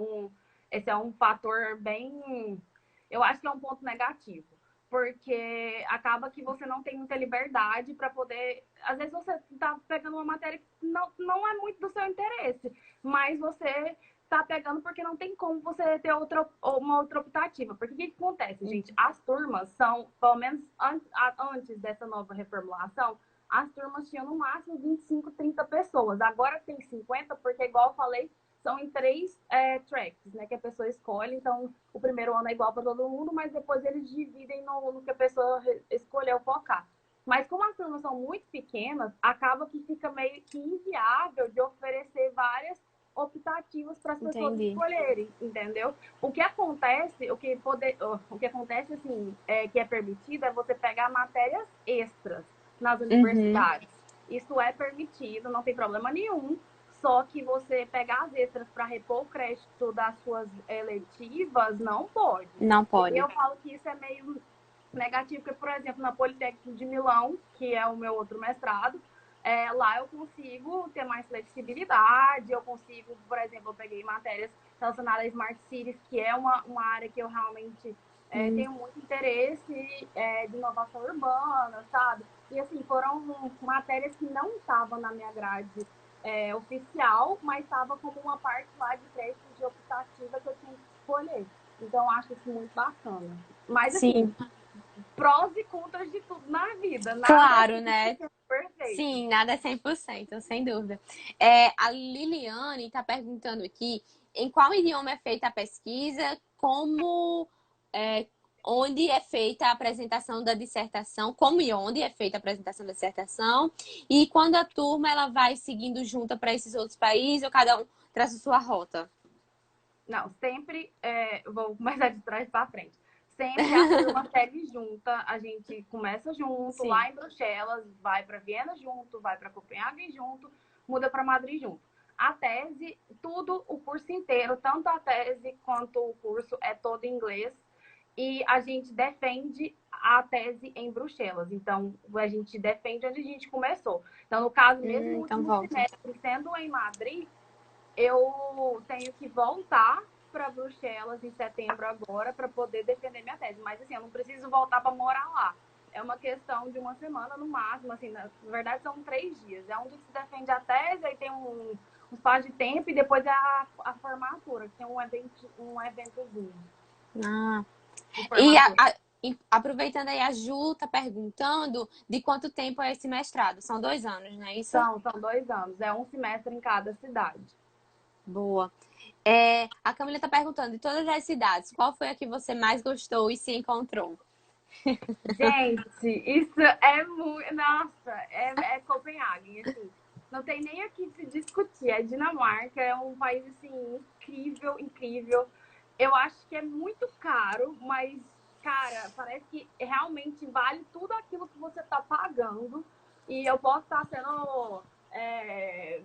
um fator bem. Eu acho que é um ponto negativo, porque acaba que você não tem muita liberdade para poder. Às vezes você está pegando uma matéria que não é muito do seu interesse, mas você está pegando porque não tem como você ter uma outra optativa. Porque o que acontece, gente? As turmas são, pelo menos antes dessa nova reformulação, as turmas tinham no máximo 25, 30 pessoas. Agora tem 50, porque, igual eu falei, são em 3 tracks, né? Que a pessoa escolhe. Então, o primeiro ano é igual para todo mundo, mas depois eles dividem no que a pessoa escolheu focar. Mas como as turmas são muito pequenas, acaba que fica meio que inviável de oferecer várias optativas para as pessoas Entendi. escolherem, entendeu? O que acontece assim, que é permitido é você pegar matérias extras nas Uhum. universidades. Isso é permitido, não tem problema nenhum. Só que você pegar as extras para repor o crédito das suas eletivas, não pode. Não E pode. eu falo que isso é meio negativo, porque, por exemplo, na Politécnica de Milão, que é o meu outro mestrado, lá eu consigo ter mais flexibilidade, eu consigo, por exemplo, eu peguei matérias relacionadas a Smart Cities, que é uma área que eu realmente tenho muito interesse de inovação urbana, sabe? E, assim, foram matérias que não estavam na minha grade oficial, mas estava como uma parte lá de crédito de optativa que eu tinha que escolher. Então, eu acho isso muito bacana. Mas, assim, Sim, prós e contras de tudo na vida. Nada claro, é né? 100% perfeito. Sim, nada é 100%, sem dúvida. A Liliane está perguntando aqui em qual idioma é feita a pesquisa, é, onde é feita a apresentação da dissertação, como e onde é feita a apresentação da dissertação, e quando a turma ela vai seguindo junta para esses outros países, ou cada um traça sua rota. Não, sempre, vou começar de trás para frente. Sempre a turma segue junta, a gente começa junto, Sim. lá em Bruxelas, vai para Viena junto, vai para Copenhague junto, muda para Madrid junto. A tese, tudo, o curso inteiro, tanto a tese quanto o curso é todo em inglês. E a gente defende a tese em Bruxelas. Então, a gente defende onde a gente começou. Então, no caso, mesmo no Então último volta. semestre, sendo em Madrid, eu tenho que voltar para Bruxelas em setembro agora para poder defender minha tese. Mas assim, eu não preciso voltar para morar lá. é uma questão de uma semana no máximo, assim, na verdade são 3 dias. É um dia que se defende a tese, aí tem um espaço de tempo e depois é a formatura, que tem um eventozinho Ah. de E, formatura. e aproveitando aí, a Ju tá perguntando de quanto tempo é esse mestrado. São 2 anos, não é isso? São 2 anos, é um semestre em cada cidade. Boa. A Camila tá perguntando, de todas as cidades, qual foi a que você mais gostou e se encontrou? Gente, isso é muito. Nossa, é Copenhague, assim. Não tem nem o que se discutir. A Dinamarca é um país, assim, incrível, incrível. Eu acho que é muito caro, mas, cara, parece que realmente vale tudo aquilo que você tá pagando. E eu posso estar sendo. É...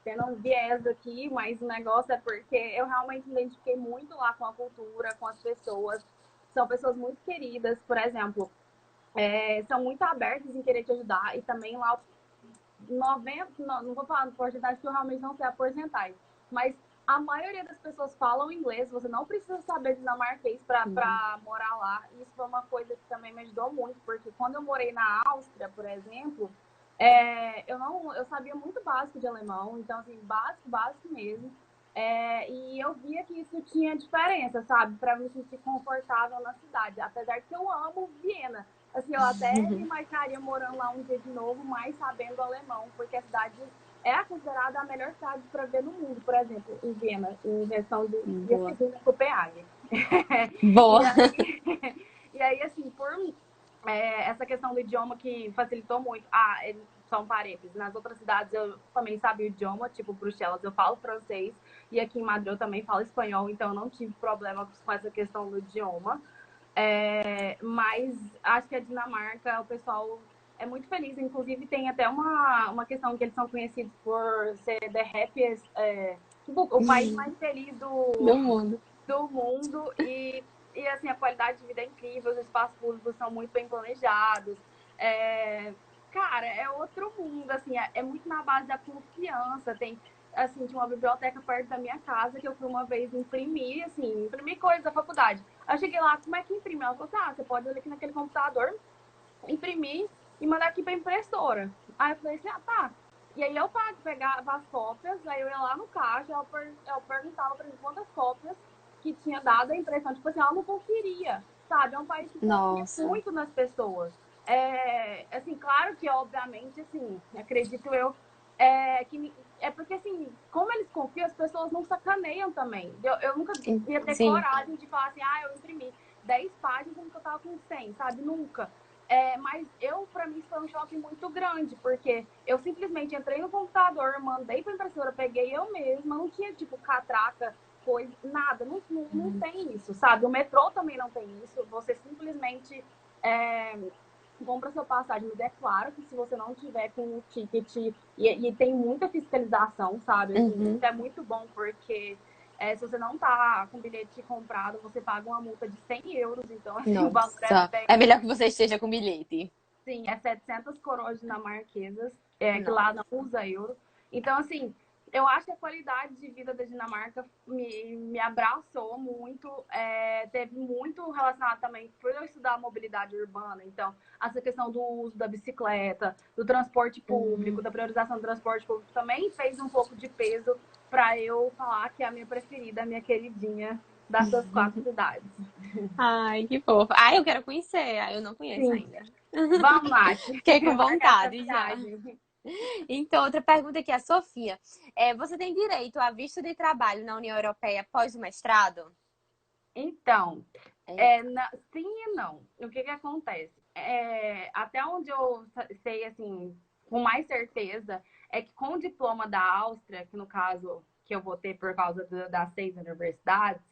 tendo um viés aqui, mas o negócio é porque eu realmente me identifiquei muito lá com a cultura, com as pessoas. São pessoas muito queridas, por exemplo, são muito abertos em querer te ajudar e também lá 90, não vou falar de porcentagem porque eu realmente não sei a porcentagem, mas a maioria das pessoas falam inglês, você não precisa saber dinamarquês Uhum. para morar lá. Isso foi uma coisa que também me ajudou muito, porque quando eu morei na Áustria, por exemplo, eu sabia muito básico de alemão, então assim, básico, básico mesmo. E eu via que isso tinha diferença, sabe? Para me sentir confortável na cidade. Apesar de que eu amo Viena. Assim, eu até me imaginaria morando lá um dia de novo, mas sabendo alemão, porque a cidade é considerada a melhor cidade para ver no mundo, por exemplo, em Viena, em questão de a Boa. segunda Copenhague. Boa. e, aí, e aí, assim, essa questão do idioma que facilitou muito. Só um parênteses, nas outras cidades eu também sabia o idioma, tipo Bruxelas eu falo francês, e aqui em Madrid eu também falo espanhol, então eu não tive problema com essa questão do idioma. Mas acho que a Dinamarca, o pessoal é muito feliz. Inclusive, tem até uma questão que eles são conhecidos por ser the happiest, tipo, o país mais feliz Do mundo. do mundo. E assim, a qualidade de vida é incrível, os espaços públicos são muito bem planejados. É, cara, é outro mundo, assim, é muito na base da confiança. Tem, assim, tinha uma biblioteca perto da minha casa que eu fui uma vez imprimir coisa da faculdade. Aí eu cheguei lá, como é que imprime? Ela falou assim, você pode ir aqui naquele computador, imprimir e mandar aqui pra impressora. Aí eu falei assim, tá. E aí eu pegava as cópias, aí eu ia lá no caixa, eu perguntava pra eles quantas cópias que tinha dado a impressão. Tipo assim, ela não conferia, sabe? É um país que confia Nossa. muito nas pessoas. Assim, claro que, obviamente, assim, acredito eu, porque, assim, como eles confiam, as pessoas não sacaneiam também. Eu nunca ia ter Sim. coragem de falar assim, eu imprimi 10 páginas sendo que eu tava com 100, sabe? Nunca. Mas para mim, isso foi um choque muito grande, porque eu simplesmente entrei no computador, mandei para a impressora, peguei eu mesma, não tinha, tipo, catraca, coisa, nada, não tem isso, sabe? O metrô também não tem isso, você simplesmente compra sua passagem, mas é claro que se você não tiver com o ticket, e tem muita fiscalização, sabe? Assim, isso Uhum. é muito bom, porque se você não tá com o bilhete comprado, você paga uma multa de 100 euros, então, assim, o valor é Nossa. É bem. melhor que você esteja com bilhete. Sim, é 700 coroas dinamarquesas, que lá não Nossa. usa euro. Então, assim, eu acho que a qualidade de vida da Dinamarca me abraçou muito. Teve muito relacionado também, por eu estudar mobilidade urbana, então, essa questão do uso da bicicleta, do transporte público, Uhum. da priorização do transporte público, também fez um pouco de peso para eu falar que é a minha preferida, a minha queridinha dessas 4 cidades. Ai, que fofo. Ai, eu quero conhecer. Ai, eu não conheço Sim, ainda. vamos, Nath, Fiquei com marcar essa vontade já. viagem. Então, outra pergunta aqui, a Sofia. Você tem direito a visto de trabalho na União Europeia após o mestrado? Então, Eita. sim e não. O que acontece? Até onde eu sei, assim, com mais certeza, é que com o diploma da Áustria, que no caso que eu vou ter por causa das 6 universidades,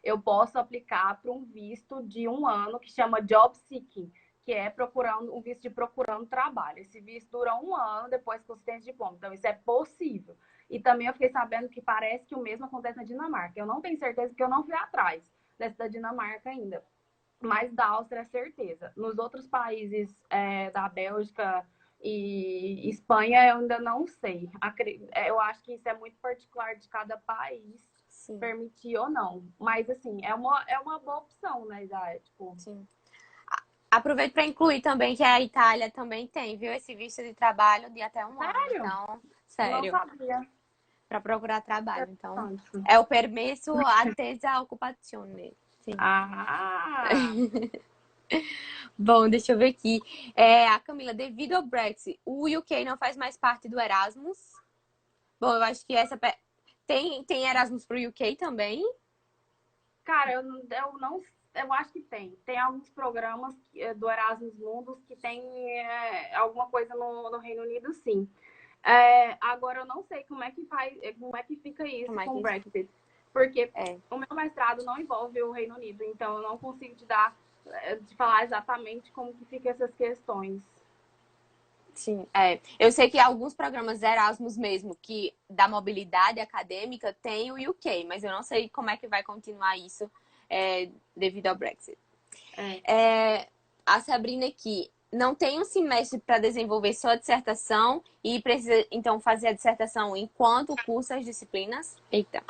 eu posso aplicar para um visto de 1 ano que chama Job Seeking, que é procurando um visto de procurando trabalho. Esse visto dura 1 ano depois que você tem esse diploma. Então, isso é possível. E também eu fiquei sabendo que parece que o mesmo acontece na Dinamarca. Eu não tenho certeza porque eu não fui atrás dessa da Dinamarca ainda, mas da Áustria é certeza. Nos outros países da Bélgica e Espanha eu ainda não sei. Eu acho que isso é muito particular de cada país Sim, permitir ou não. Mas assim, é uma boa opção, né? Já, tipo, sim. Aproveito para incluir também que a Itália também tem, viu? Esse visto de trabalho de até um ano. Sério? Então, Não sério, sabia. para procurar trabalho. Então, Interessante. é o permesso attesa occupazione. Sim. Ah, Bom, deixa eu ver aqui. A Camila, devido ao Brexit, o UK não faz mais parte do Erasmus? Bom, eu acho que tem Erasmus pro UK também? cara, eu acho que tem. Tem alguns programas do Erasmus Mundus que tem alguma coisa no Reino Unido, sim. Agora eu não sei como é que fica isso Como é com o que Brexit, porque é? o meu mestrado não envolve o Reino Unido, então eu não consigo te falar exatamente como que fica essas questões. Sim, eu sei que alguns programas Erasmus mesmo, que da mobilidade acadêmica, tem o UK, mas eu não sei como é que vai continuar isso devido ao Brexit. É. A Sabrina aqui não tem um semestre para desenvolver sua dissertação e precisa então fazer a dissertação enquanto cursa as disciplinas? Eita.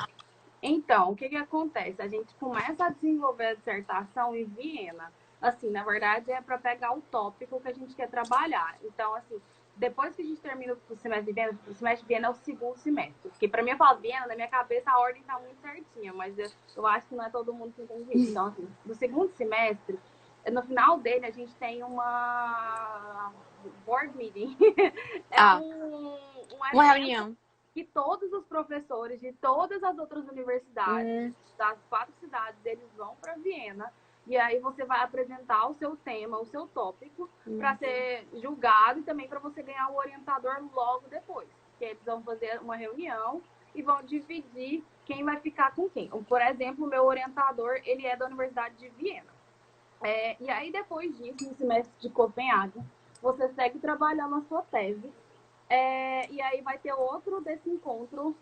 Então, o que que acontece? A gente começa a desenvolver a dissertação em Viena. Assim, na verdade, é para pegar o tópico que a gente quer trabalhar. Então, assim, depois que a gente termina o semestre de Viena, o semestre de Viena é o segundo semestre. Porque para mim, eu falo Viena, na minha cabeça a ordem está muito certinha, mas eu acho que não é todo mundo que entende isso. Então, assim, no segundo semestre, no final dele, a gente tem uma board meeting. É Ah, um uma evento reunião. que todos os professores de todas as outras universidades Hum, das 4 cidades, eles vão para Viena e aí você vai apresentar o seu tema, o seu tópico, para ser julgado e também para você ganhar o orientador logo depois. Que eles vão fazer uma reunião e vão dividir quem vai ficar com quem. Por exemplo, o meu orientador, ele é da Universidade de Viena. E aí, depois disso, no semestre de Copenhague, você segue trabalhando a sua tese e aí vai ter outro desse encontro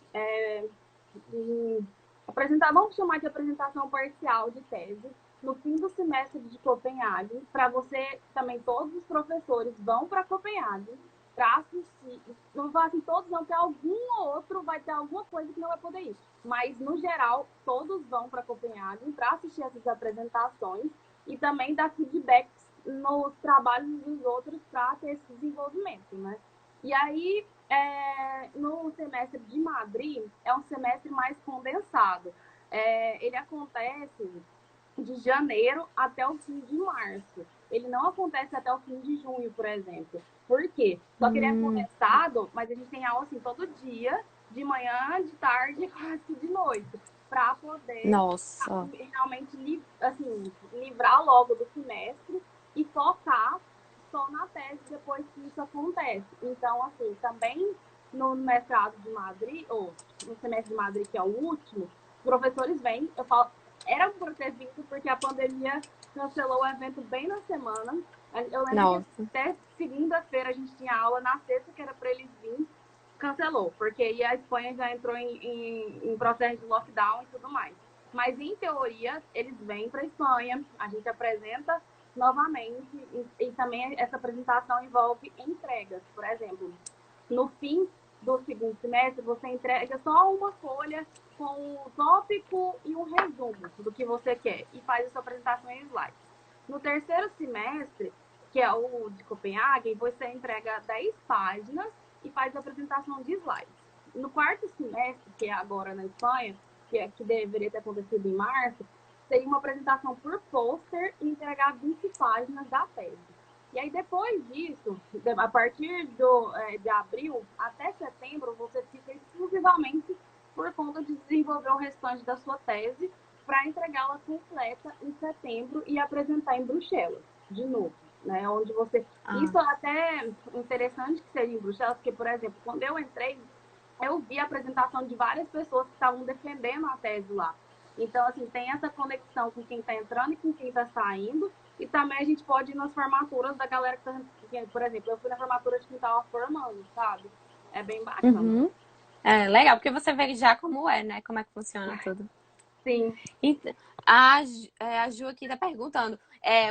vamos chamar de apresentação parcial de tese, no fim do semestre de Copenhague, para você também, todos os professores vão para Copenhague para assistir. Não vou falar assim todos, não, porque algum ou outro vai ter alguma coisa que não vai poder ir. Mas, no geral, todos vão para Copenhague para assistir essas apresentações e também dar feedbacks nos trabalhos dos outros para ter esse desenvolvimento, né? E aí, no semestre de Madrid, é um semestre mais condensado. Ele acontece de janeiro até o fim de março. Ele não acontece até o fim de junho, por exemplo. Por quê? Só que ele é condensado, mas a gente tem aula assim todo dia, de manhã, de tarde e quase que de noite, para poder nossa. realmente assim, livrar logo do semestre e focar só na tese depois que isso acontece. Então, assim, também no mestrado de Madrid, ou no semestre de Madrid, que é o último, os professores vêm, eu falo, era para ter vindo porque a pandemia cancelou o evento bem na semana. Eu lembro que Nossa. até segunda-feira a gente tinha aula, na sexta que era para eles virem, cancelou, porque aí a Espanha já entrou em processo de lockdown e tudo mais. Mas, em teoria, eles vêm para a Espanha, a gente apresenta novamente, e também essa apresentação envolve entregas. Por exemplo, no fim do segundo semestre, você entrega só uma folha com o tópico e um resumo do que você quer e faz a sua apresentação em slides. No terceiro semestre, que é o de Copenhague, você entrega 10 páginas e faz a apresentação de slides. No quarto semestre, que é agora na Espanha, que deveria ter acontecido em março, seria uma apresentação por pôster e entregar 20 páginas da tese. E aí, depois disso, a partir de abril até setembro, você fica exclusivamente por conta de desenvolver o restante da sua tese para entregá-la completa em setembro e apresentar em Bruxelas, de novo. Né, onde você. Ah. Isso é até interessante que seja em Bruxelas, porque, por exemplo, quando eu entrei, eu vi a apresentação de várias pessoas que estavam defendendo a tese lá. Então, assim, tem essa conexão com quem está entrando e com quem está saindo. E também a gente pode ir nas formaturas da galera que está. Por exemplo, eu fui na formatura de quem estava formando, sabe? É bem bacana. Uhum. É legal, porque você vê já como é, né? Como é que funciona tudo. Sim. Então, a Ju aqui tá perguntando.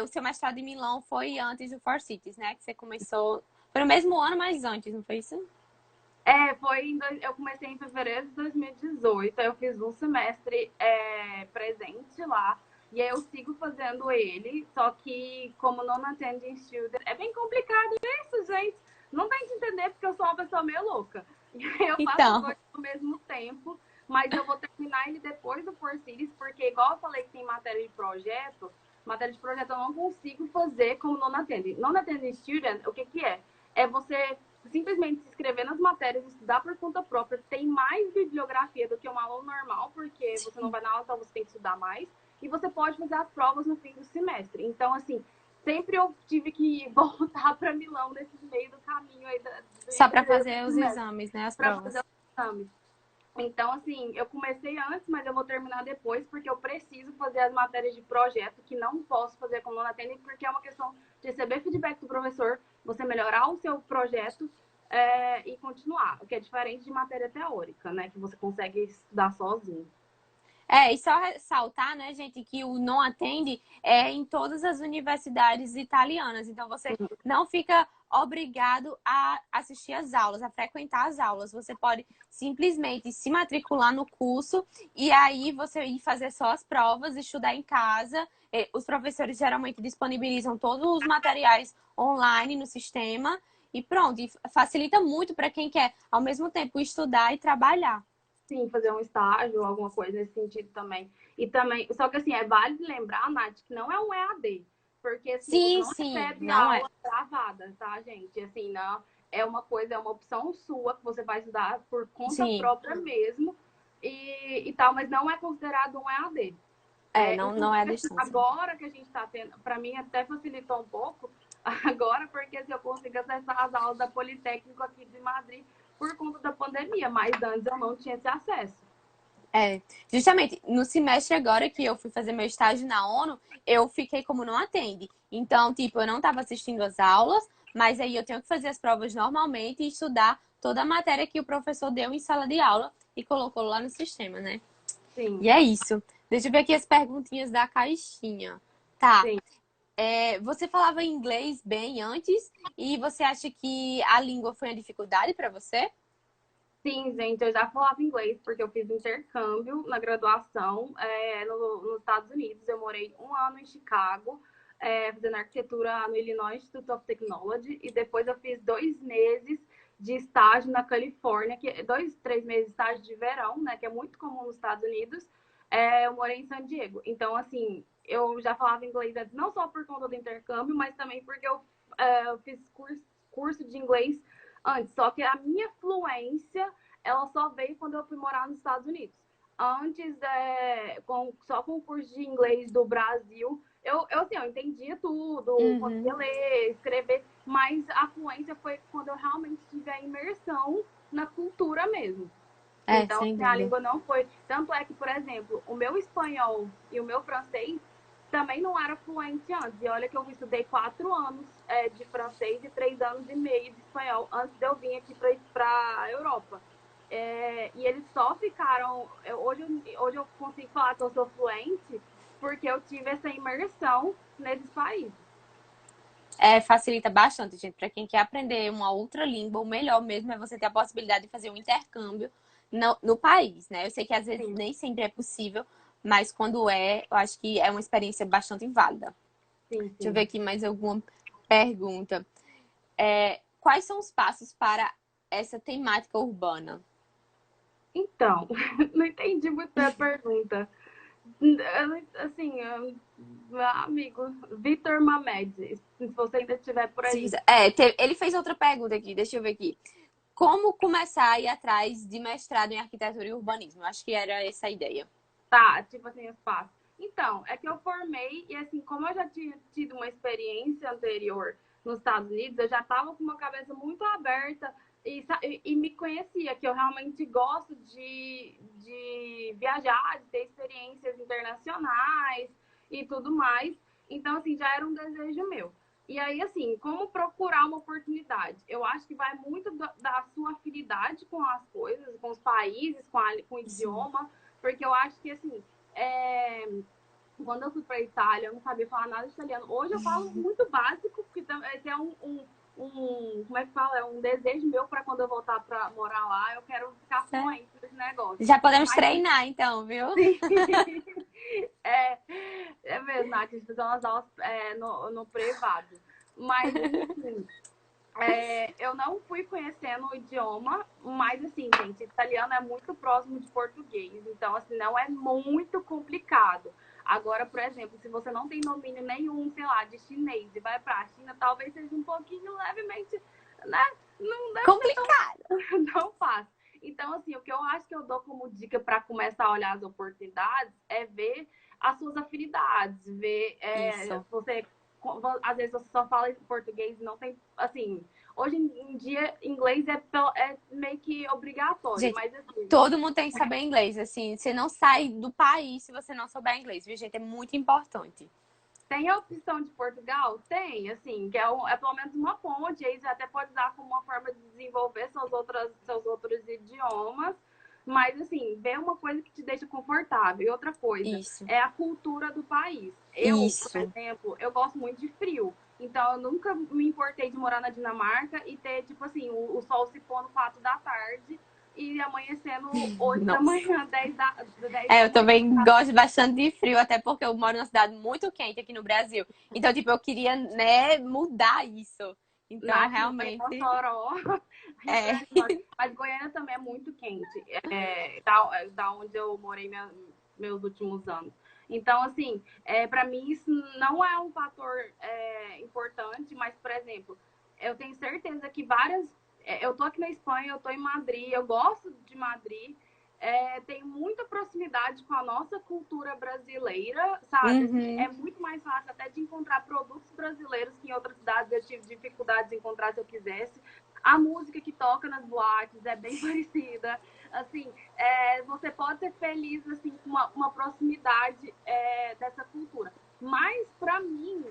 O seu mestrado em Milão foi antes do Four Cities, né? Que você começou. Foi no mesmo ano, mas antes, não foi isso? Eu comecei em fevereiro de 2018, eu fiz um semestre presente lá. E aí eu sigo fazendo ele, só que como non-attending student, é bem complicado isso, gente. Não tem que entender porque eu sou uma pessoa meio louca. E aí eu faço as Então, coisas ao mesmo tempo, mas eu vou terminar ele depois do Four Cities, porque igual eu falei que tem matéria de projeto eu não consigo fazer como non-attending. Non-attending student, o que que é? É você simplesmente se inscrever nas matérias, estudar por conta própria, tem mais bibliografia do que um aluno normal, porque você não vai na aula, então você tem que estudar mais e você pode fazer as provas no fim do semestre. Então, assim, sempre eu tive que voltar para Milão nesse meio do caminho aí só para do fazer os semestre, exames, né? As para fazer provas. os exames. Então, assim, eu comecei antes, mas eu vou terminar depois, porque eu preciso fazer as matérias de projeto, que não posso fazer como não atendem, porque é uma questão de receber feedback do professor, você melhorar o seu projeto e continuar, o que é diferente de matéria teórica, né? Que você consegue estudar sozinho. E só ressaltar, né, gente, que o não atende é em todas as universidades italianas. Então, você Sim, não fica obrigado a assistir às aulas, a frequentar as aulas. Você pode simplesmente se matricular no curso e aí você ir fazer só as provas, estudar em casa. Os professores geralmente disponibilizam todos os materiais online no sistema e pronto. E facilita muito para quem quer, ao mesmo tempo, estudar e trabalhar. sim, fazer um estágio ou alguma coisa nesse sentido também. E também, só que assim, é válido lembrar, Nath, que não é um EAD, porque assim, você Sim, não sim, recebe não é. aula gravada, tá, gente? Assim, não, é uma coisa, é uma opção sua que você vai estudar por conta Sim. própria mesmo e tal, mas não é considerado um EAD. Não é a Inclusive, assim, distância. agora que a gente está tendo, para mim até facilitou um pouco, agora porque assim, eu consigo acessar as aulas da Politécnico aqui de Madrid por conta da pandemia, mas antes eu não tinha esse acesso. Justamente, no semestre agora que eu fui fazer meu estágio na ONU, eu fiquei como não atende. Então, tipo, eu não estava assistindo as aulas, mas aí eu tenho que fazer as provas normalmente e estudar toda a matéria que o professor deu em sala de aula e colocou lá no sistema, né? E Sim, é isso. Deixa eu ver aqui as perguntinhas da caixinha. Tá. sim. Você falava inglês bem antes e você acha que a língua foi uma dificuldade para você? Sim, gente, eu já falava inglês porque eu fiz intercâmbio na graduação nos Estados Unidos. Eu morei um ano em Chicago, fazendo arquitetura no Illinois Institute of Technology, e depois eu fiz 2 meses de estágio na Califórnia, 2, 3 meses de estágio de verão, né, que é muito comum nos Estados Unidos. Eu morei em San Diego. Então, assim, eu já falava inglês antes, não só por conta do intercâmbio, mas também porque eu fiz curso de inglês antes. Só que a minha fluência, ela só veio quando eu fui morar nos Estados Unidos. Antes, só com o curso de inglês do Brasil, eu entendia tudo, conseguia Uhum. ler, escrever, mas a fluência foi quando eu realmente tive a imersão na cultura mesmo. Então, Sem assim, a dúvida. língua não foi. Tanto é que, por exemplo, o meu espanhol e o meu francês também não era fluente antes. E olha que eu estudei 4 anos de francês e 3 anos e meio de espanhol antes de eu vir aqui para a Europa. E eles só ficaram. Hoje eu consigo falar que eu sou fluente porque eu tive essa imersão nesses países. Facilita bastante, gente. Para quem quer aprender uma outra língua, o melhor mesmo é você ter a possibilidade de fazer um intercâmbio no país, né? Eu sei que às vezes Sim, nem sempre é possível, mas quando eu acho que é uma experiência bastante válida. sim, Deixa eu ver sim. aqui mais alguma pergunta. Quais são os passos para essa temática urbana? Então, não entendi muito a pergunta. Assim, meu amigo, Vitor Mamed, se você ainda estiver por aí. Ele fez outra pergunta aqui, deixa eu ver aqui. Como começar a ir atrás de mestrado em arquitetura e urbanismo? Eu acho que era essa a ideia. Tá, tipo assim, espaço. Então, é que eu formei e assim, como eu já tinha tido uma experiência anterior nos Estados Unidos, eu já estava com uma cabeça muito aberta e me conhecia, que eu realmente gosto de viajar, de ter experiências internacionais e tudo mais. Então, assim, já era um desejo meu. E aí, assim, como procurar uma oportunidade? Eu acho que vai muito da sua afinidade com as coisas, com os países, com o Sim. idioma, porque eu acho que, assim, é, quando eu fui para a Itália, eu não sabia falar nada de italiano. Hoje eu falo muito básico, porque esse é como é que fala? É um desejo meu para quando eu voltar para morar lá, eu quero ficar É. fluente nesse negócio. Já podemos Mas, treinar, então, viu? assim, é, É mesmo, Nath, a gente fez umas aulas no privado. Mas, enfim, eu não fui conhecendo o idioma, mas, assim, gente, italiano é muito próximo de português. Então, assim, não é muito complicado. Agora, por exemplo, se você não tem domínio nenhum, sei lá, de chinês e vai pra China, talvez seja um pouquinho levemente, né? Não deve ser tão Complicado. não fácil. Então, assim, o que eu acho que eu dou como dica para começar a olhar as oportunidades é ver as suas afinidades, ver Isso. você às vezes você só fala em português e não tem, assim, hoje em dia inglês é meio que obrigatório, Gente, mas assim, todo mundo tem que saber inglês, assim. Você não sai do país se você não souber inglês, viu, gente? É muito importante. tem a opção de Portugal? Tem, assim, que é pelo menos uma ponte, aí você até pode usar como uma forma de desenvolver seus outros idiomas, mas, assim, vê uma coisa que te deixa confortável. E outra coisa, Isso. é a cultura do país. Eu, por Isso. exemplo, eu gosto muito de frio, então eu nunca me importei de morar na Dinamarca e ter, tipo assim, o sol se pondo 4 da tarde e amanhecendo 8 da Nossa. manhã, 10 É, da eu manhã. também gosto bastante de frio, até porque eu moro numa cidade muito quente aqui no Brasil. Então, tipo, eu queria, né, mudar isso. Então, Nath, não foi realmente, Mossoró, Rio é. Grande do Norte. Mas Goiânia também é muito quente, da onde eu morei meus últimos anos. Então, assim, para mim isso não é um fator importante, mas, por exemplo, eu tenho certeza que eu tô aqui na Espanha, eu tô em Madrid, eu gosto de Madrid, tenho muita proximidade com a nossa cultura brasileira, sabe? Assim, é Uhum. muito mais fácil até de encontrar produtos brasileiros que em outras cidades eu tive dificuldade de encontrar se eu quisesse. A música que toca nas boates é bem parecida. Assim, você pode ser feliz assim com uma proximidade dessa cultura. Mas, para mim,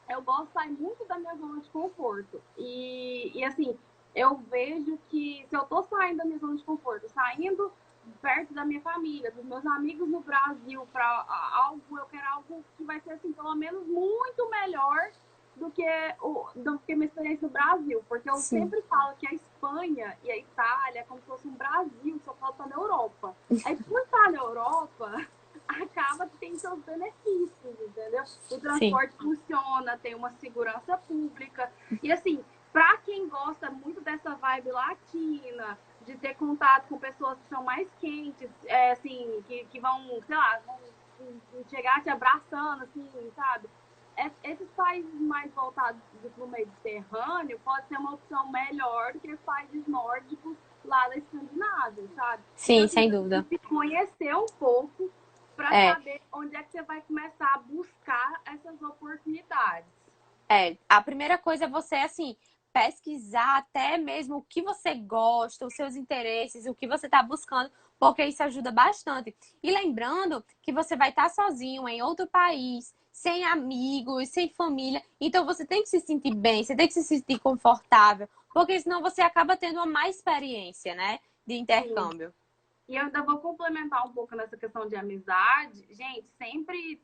eu gosto de sair muito da minha zona de conforto. E assim, eu vejo que se eu tô saindo da minha zona de conforto, saindo perto da minha família, dos meus amigos no Brasil, para algo, eu quero algo que vai ser assim, pelo menos muito melhor do que minha experiência no Brasil. Porque eu Sim. sempre falo que a Espanha e a Itália é como se fosse um Brasil, só falta na Europa. Aí, por estar na Europa, acaba que tem seus benefícios, entendeu? O Sim. transporte funciona, tem uma segurança pública. E assim, para quem gosta muito dessa vibe latina, de ter contato com pessoas que são mais quentes, assim, que vão, sei lá, vão chegar te abraçando, assim, sabe? Esses países mais voltados para o Mediterrâneo pode ser uma opção melhor do que os países nórdicos lá da Escandinávia, sabe? Então, Sim, assim, sem você tem dúvida. que conhecer um pouco para É. saber onde é que você vai começar a buscar essas oportunidades. A primeira coisa é você, assim, pesquisar até mesmo o que você gosta, os seus interesses, o que você está buscando, porque isso ajuda bastante. E lembrando que você vai estar sozinho em outro país, sem amigos, sem família, então você tem que se sentir bem, você tem que se sentir confortável, porque senão você acaba tendo uma má experiência, né, de Sim. intercâmbio. E eu ainda vou complementar um pouco nessa questão de amizade. Gente, sempre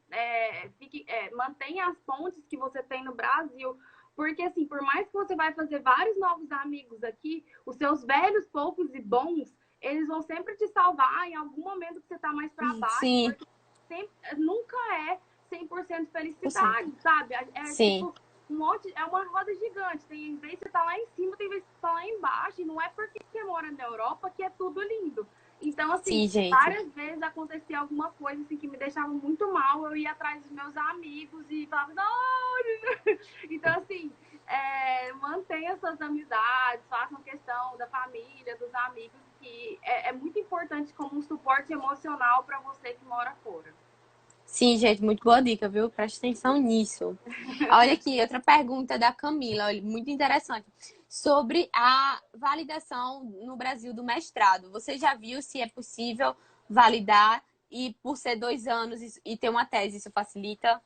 mantenha as pontes que você tem no Brasil. Porque, assim, por mais que você vai fazer vários novos amigos aqui, os seus velhos, poucos e bons, eles vão sempre te salvar em algum momento que você tá mais para baixo, Sim, porque nunca é 100% por cento. felicidade, sabe? Sim, Tipo, um monte, é uma roda gigante. Tem vez que você tá lá em cima, tem vez que você tá lá embaixo, e não é porque você mora na Europa que é tudo lindo. Então, assim, sim, gente. várias vezes acontecia alguma coisa assim, que me deixava muito mal. Eu ia atrás dos meus amigos e falava, não! Então, assim, mantenha suas amizades, façam questão da família, dos amigos, que é muito importante como um suporte emocional para você que mora fora. Sim, gente, muito boa dica, viu? Preste atenção nisso. Olha aqui, outra pergunta da Camila, olha, muito interessante. Sobre a validação no Brasil do mestrado. Você já viu se é possível validar e por ser 2 anos e ter uma tese, isso facilita?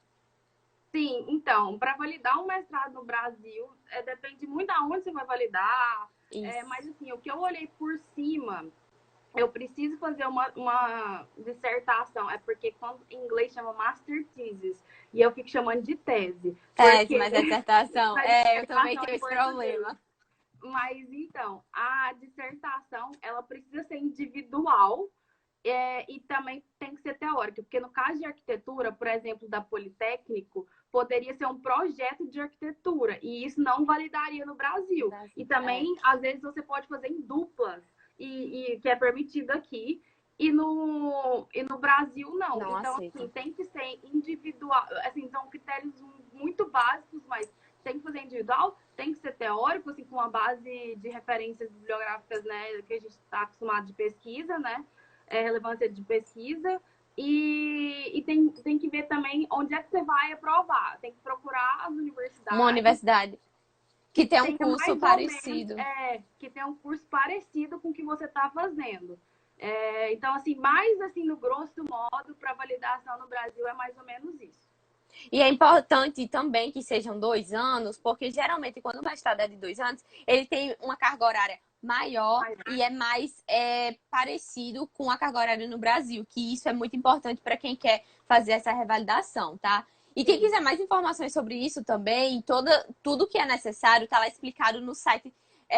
Sim, então, para validar um mestrado no Brasil, depende muito aonde você vai validar. Mas, Isso. assim, o que eu olhei por cima, eu preciso fazer uma dissertação. É porque quando em inglês chama master thesis. E eu fico chamando de tese. Tese, Porque mas a dissertação. a Eu também dissertação tenho em esse português. problema. Mas então, a dissertação ela precisa ser individual e também tem que ser teórica, porque no caso de arquitetura, por exemplo, da Politécnico, poderia ser um projeto de arquitetura, e isso não validaria no Brasil. E também, às vezes, você pode fazer em duplas, e que é permitido aqui, e no Brasil, não. Não Então, aceita. assim, tem que ser individual. Assim, são critérios muito básicos, mas tem que fazer individual, tem que ser teórico, assim, com uma base de referências bibliográficas, né, que a gente está acostumado de pesquisa, né, relevância de pesquisa. E tem que ver também onde é que você vai aprovar. Tem que procurar as universidades. Uma universidade que tem um tenha curso mais parecido. ou menos, que tenha um curso parecido com o que você está fazendo. Então, assim, mais assim, no grosso modo, para validação no Brasil é mais ou menos isso. E é importante também que sejam 2 anos, porque geralmente quando o mestrado é de 2 anos, ele tem uma carga horária maior e é mais parecido com a carga horária no Brasil, que isso é muito importante para quem quer fazer essa revalidação, tá? E quem quiser mais informações sobre isso também, tudo que é necessário está lá explicado no site,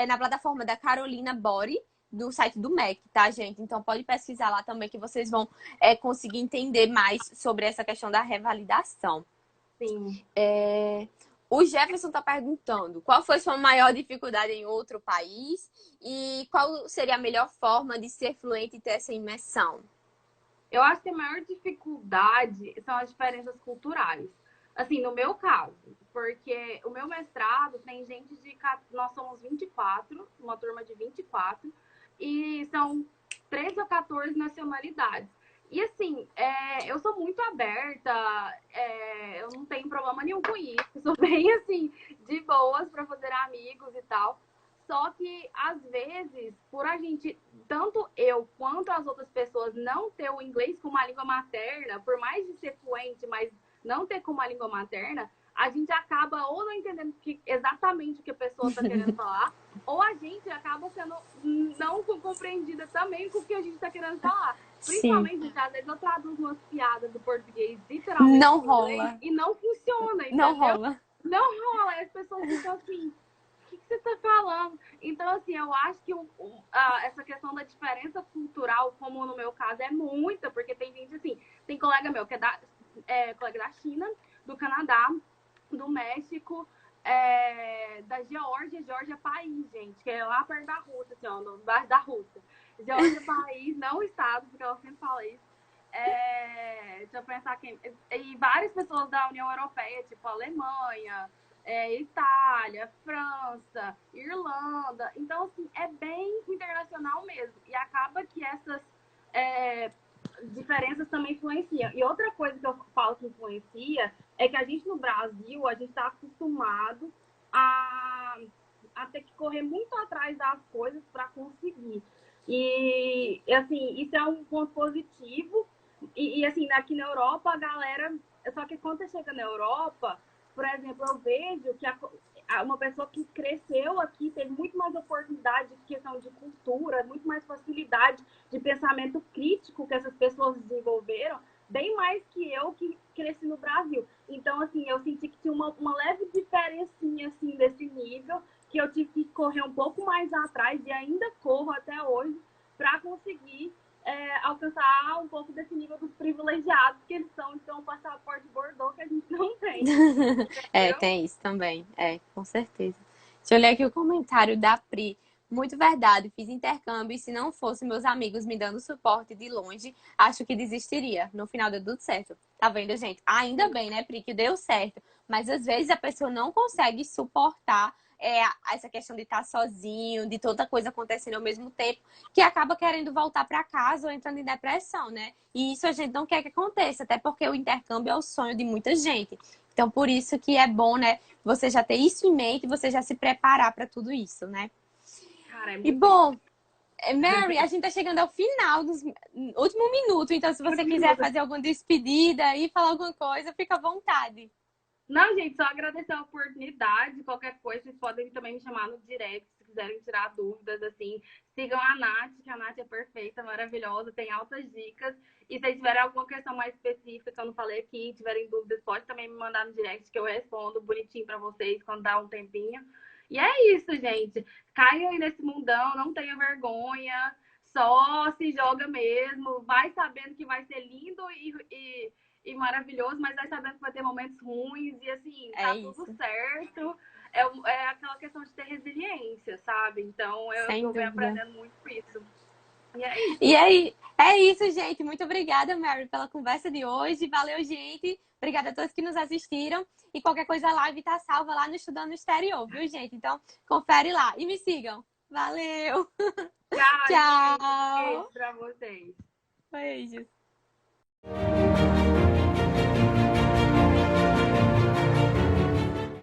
na plataforma da Carolina Bori, do site do MEC, tá, gente? Então pode pesquisar lá também que vocês vão conseguir entender mais sobre essa questão da revalidação. Sim. O Jefferson está perguntando qual foi sua maior dificuldade em outro país e qual seria a melhor forma de ser fluente e ter essa imersão? Eu acho que a maior dificuldade são as diferenças culturais. Assim, no meu caso, porque o meu mestrado tem gente de. Nós somos 24, uma turma de 24, e são 13 ou 14 nacionalidades. E assim, eu sou muito aberta, eu não tenho problema nenhum com isso, sou bem assim, de boas para fazer amigos e tal. Só que, às vezes, por a gente, tanto eu quanto as outras pessoas, não ter o inglês como uma língua materna, por mais de ser fluente, mas não ter como uma língua materna, a gente acaba ou não entendendo exatamente o que a pessoa está querendo falar, ou a gente acaba sendo não compreendida também com o que a gente está querendo falar. Principalmente, gente, às vezes eu traduzo umas piadas do português literalmente Não em inglês rola. e não funciona, entendeu? Não rola. Não rola. E as pessoas ficam assim, o que você está falando? Então, assim, eu acho que essa questão da diferença cultural, como no meu caso, é muita, porque tem gente assim, tem colega meu que é colega da China, do Canadá, do México, da Geórgia. Geórgia é país, gente, que é lá perto da Rússia, assim, ó, no baixo da Rússia. Geórgia é país, não estado, porque ela sempre fala isso. Deixa eu pensar aqui. E várias pessoas da União Europeia, tipo Alemanha, Itália, França, Irlanda. Então, assim, é bem internacional mesmo. E acaba que essas diferenças também influenciam. E outra coisa que eu falo que influencia é que a gente no Brasil, a gente está acostumado a ter que correr muito atrás das coisas para conseguir. E, assim, isso é um ponto positivo. E, assim, aqui na Europa, a galera... Só que quando você chega na Europa, por exemplo, eu vejo que uma pessoa que cresceu aqui teve muito mais oportunidade de questão de cultura, muito mais facilidade de pensamento crítico que essas pessoas desenvolveram, bem mais que eu que cresci no Brasil. Então, assim, eu senti que tinha uma leve diferencinha, assim, desse nível, que eu tive que correr um pouco mais atrás e ainda corro até hoje para conseguir alcançar um pouco desse nível dos privilegiados que eles são, então, um passaporte Bordeaux que a gente não tem. Tem isso também. Com certeza. Deixa eu ler aqui o comentário da Pri. Muito verdade, fiz intercâmbio e se não fosse meus amigos me dando suporte de longe, acho que desistiria. No final deu tudo certo. Tá vendo, gente? Ainda bem, né, Pri, que deu certo. Mas às vezes a pessoa não consegue suportar essa questão de estar sozinho, de toda coisa acontecendo ao mesmo tempo, que acaba querendo voltar para casa ou entrando em depressão, né? E isso a gente não quer que aconteça, até porque o intercâmbio é o sonho de muita gente. Então, por isso que é bom, né, você já ter isso em mente e você já se preparar para tudo isso, né? Cara, E bom, Mary, a gente tá chegando ao final dos último minuto, então se você quiser fazer alguma despedida e falar alguma coisa, fica à vontade. Não, gente, só agradecer a oportunidade. Qualquer coisa, vocês podem também me chamar no direct, se quiserem tirar dúvidas, assim. Sigam a Nath, que a Nath é perfeita, maravilhosa, tem altas dicas. E se tiverem alguma questão mais específica que eu não falei aqui, tiverem dúvidas, pode também me mandar no direct, que eu respondo bonitinho pra vocês quando dá um tempinho. E é isso, gente. Caiam aí nesse mundão, não tenham vergonha. só se joga mesmo, vai sabendo que vai ser lindo e maravilhoso, mas vai sabendo que vai ter momentos ruins e assim, tá tudo certo. É aquela questão de ter resiliência, sabe? Então Sem eu venho dúvida. aprendendo muito com isso. E é isso. E aí, é isso, gente. Muito obrigada, Mary, pela conversa de hoje. Valeu, gente. Obrigada a todos que nos assistiram. E qualquer coisa, a live tá salva lá no Estudando no Exterior, viu, gente? Então, confere lá e me sigam. Valeu! Tchau, gente. Tchau! Beijo pra vocês. Beijos!